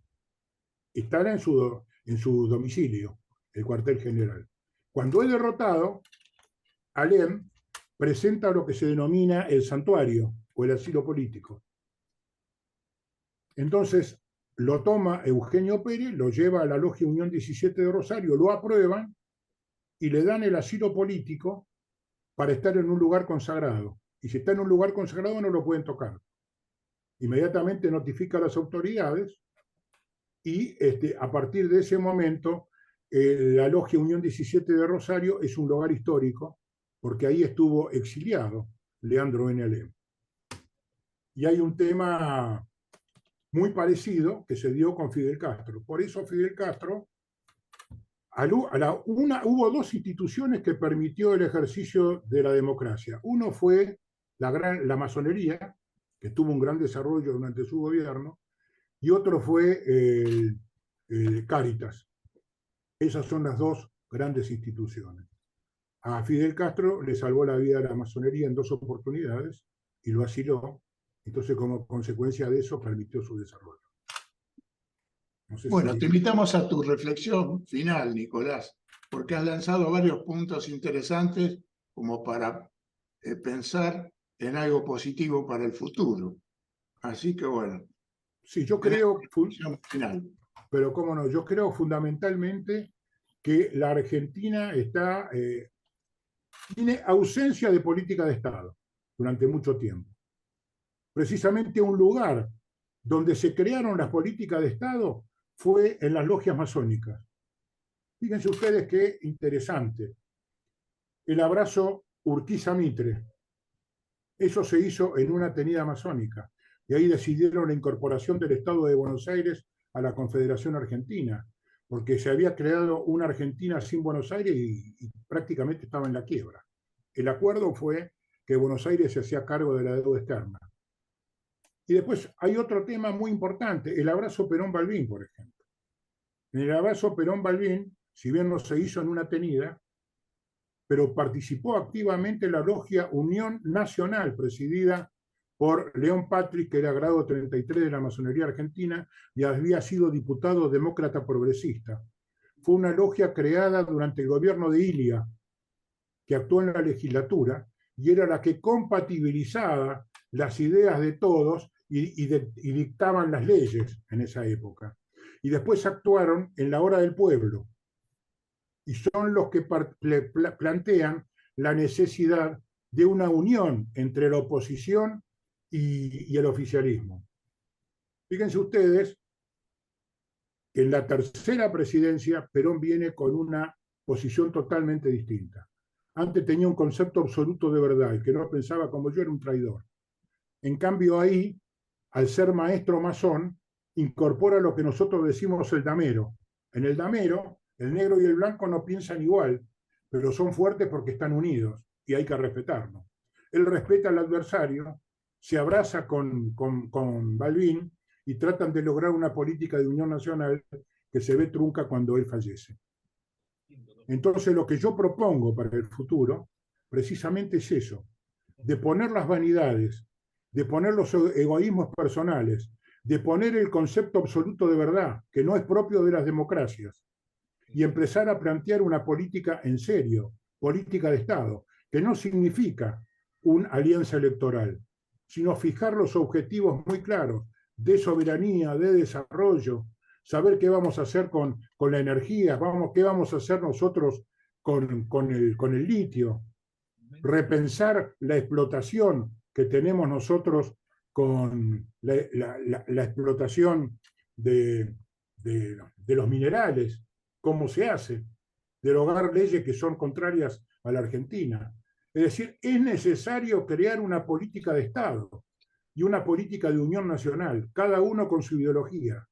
Speaker 2: Estará en su domicilio, el cuartel general. Cuando es derrotado, Alem presenta lo que se denomina el santuario o el asilo político. Entonces lo toma Eugenio Pérez, lo lleva a la logia Unión 17 de Rosario, lo aprueban y le dan el asilo político para estar en un lugar consagrado. Y si está en un lugar consagrado no lo pueden tocar. Inmediatamente notifica a las autoridades y a partir de ese momento la logia Unión 17 de Rosario es un lugar histórico porque ahí estuvo exiliado Leandro N. Alem. Y hay un tema muy parecido que se dio con Fidel Castro. Por eso Fidel Castro, hubo dos instituciones que permitió el ejercicio de la democracia. Uno fue la masonería, que tuvo un gran desarrollo durante su gobierno, y otro fue Cáritas. Esas son las dos grandes instituciones. A Fidel Castro le salvó la vida a la masonería en dos oportunidades y lo asiló. Entonces, como consecuencia de eso, permitió su desarrollo. No sé
Speaker 1: Bueno,
Speaker 2: si...
Speaker 1: te invitamos a tu reflexión final, Nicolás, porque has lanzado varios puntos interesantes como para pensar en algo positivo para el futuro. Así que bueno.
Speaker 2: Sí, yo creo...
Speaker 1: Final.
Speaker 2: Pero cómo no, yo creo fundamentalmente que la Argentina tiene ausencia de política de Estado durante mucho tiempo. Precisamente un lugar donde se crearon las políticas de Estado fue en las logias masónicas. Fíjense ustedes qué interesante. El abrazo Urquiza-Mitre. Eso se hizo en una avenida masónica. Y ahí decidieron la incorporación del Estado de Buenos Aires a la Confederación Argentina, porque se había creado una Argentina sin Buenos Aires y prácticamente estaba en la quiebra. El acuerdo fue que Buenos Aires se hacía cargo de la deuda externa. Y después hay otro tema muy importante, el abrazo Perón-Balbín, por ejemplo. En el abrazo Perón-Balbín, si bien no se hizo en una tenida, pero participó activamente en la logia Unión Nacional, presidida por León Patrick, que era grado 33 de la masonería argentina y había sido diputado demócrata progresista. Fue una logia creada durante el gobierno de Ilia, que actuó en la legislatura, y era la que compatibilizaba las ideas de todos y dictaban las leyes en esa época. Y después actuaron en la Hora del Pueblo, y son los que plantean la necesidad de una unión entre la oposición y el oficialismo. Fíjense ustedes que en la tercera presidencia Perón viene con una posición totalmente distinta. Antes tenía un concepto absoluto de verdad, el que no pensaba como yo era un traidor. En cambio ahí, al ser maestro masón, incorpora lo que nosotros decimos el damero. En el damero, el negro y el blanco no piensan igual, pero son fuertes porque están unidos y hay que respetarlo. Él respeta al adversario, se abraza con Balbín y tratan de lograr una política de unión nacional que se ve trunca cuando él fallece. Entonces lo que yo propongo para el futuro precisamente es eso, de poner las vanidades, de poner los egoísmos personales, de poner el concepto absoluto de verdad, que no es propio de las democracias, y empezar a plantear una política en serio, política de Estado, que no significa una alianza electoral, sino fijar los objetivos muy claros de soberanía, de desarrollo, saber qué vamos a hacer con la energía, qué vamos a hacer nosotros con el litio, repensar la explotación que tenemos nosotros con la explotación de los minerales, cómo se hace, derogar leyes que son contrarias a la Argentina. Es decir, es necesario crear una política de Estado y una política de unión nacional, cada uno con su ideología,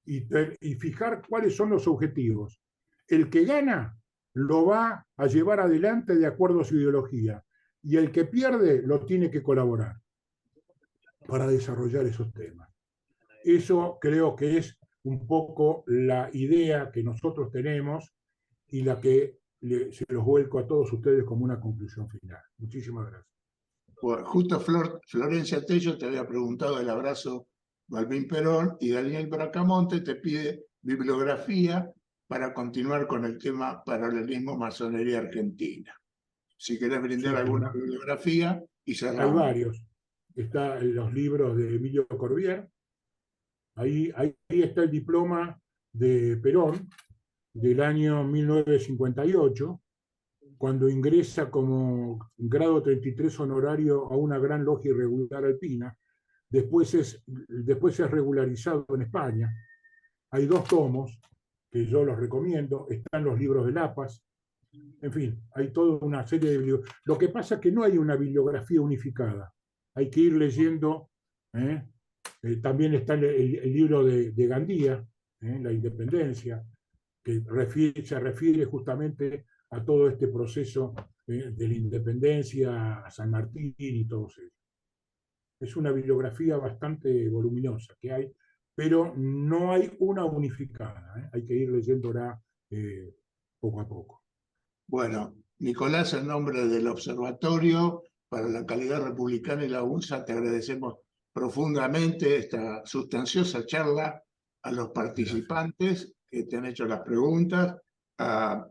Speaker 2: y fijar cuáles son los objetivos. El que gana lo va a llevar adelante de acuerdo a su ideología, y el que pierde lo tiene que colaborar para desarrollar esos temas. Eso creo que es un poco la idea que nosotros tenemos y la que se los vuelco a todos ustedes como una conclusión final. Muchísimas gracias.
Speaker 1: Bueno, justo Florencia Tello te había preguntado el abrazo Balbín Perón, y Daniel Bracamonte te pide bibliografía para continuar con el tema paralelismo masonería argentina. Si querés brindar alguna bibliografía y cerramos.
Speaker 2: Hay varios. Están los libros de Emilio Corbière. Ahí está el diploma de Perón del año 1958, cuando ingresa como grado 33 honorario a una gran logia irregular alpina. Después es regularizado en España. Hay 2 tomos que yo los recomiendo. Están los libros de Lapas. En fin, hay toda una serie de libros. Lo que pasa es que no hay una bibliografía unificada. Hay que ir leyendo. También está el libro de Gandía, La Independencia, que se refiere justamente a todo este proceso de la independencia, a San Martín y todo eso. Es una bibliografía bastante voluminosa que hay, pero no hay una unificada. Hay que ir leyéndola poco a poco.
Speaker 1: Bueno, Nicolás, en nombre del Observatorio para la Calidad Republicana y la UNSA, te agradecemos profundamente esta sustanciosa charla, a los participantes que te han hecho las preguntas, a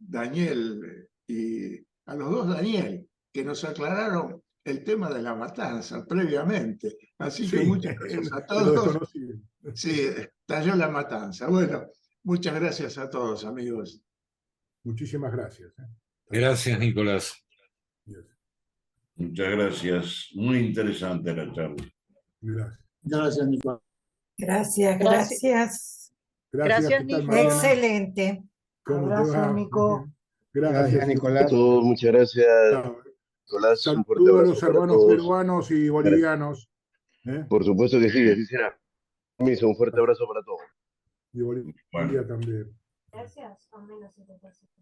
Speaker 1: Daniel y a los 2 Daniel, que nos aclararon el tema de la matanza previamente. Así que muchas gracias a todos. Sí, estalló la matanza. Bueno, muchas gracias a todos, amigos.
Speaker 2: Muchísimas gracias.
Speaker 4: Gracias, Nicolás.
Speaker 5: Muchas gracias. Muy interesante la charla.
Speaker 2: Gracias.
Speaker 1: Gracias, Nicolás.
Speaker 6: Gracias.
Speaker 2: Gracias, Nico.
Speaker 6: Excelente.
Speaker 2: Abrazo, Nico.
Speaker 7: Gracias, Nicolás.
Speaker 8: Muchas gracias, Nicolás.
Speaker 2: Saludos a los hermanos peruanos y bolivianos.
Speaker 8: Por supuesto que sí, así será. Un fuerte abrazo para todos.
Speaker 2: Y Bolivia también.
Speaker 3: Gracias, o menos 75.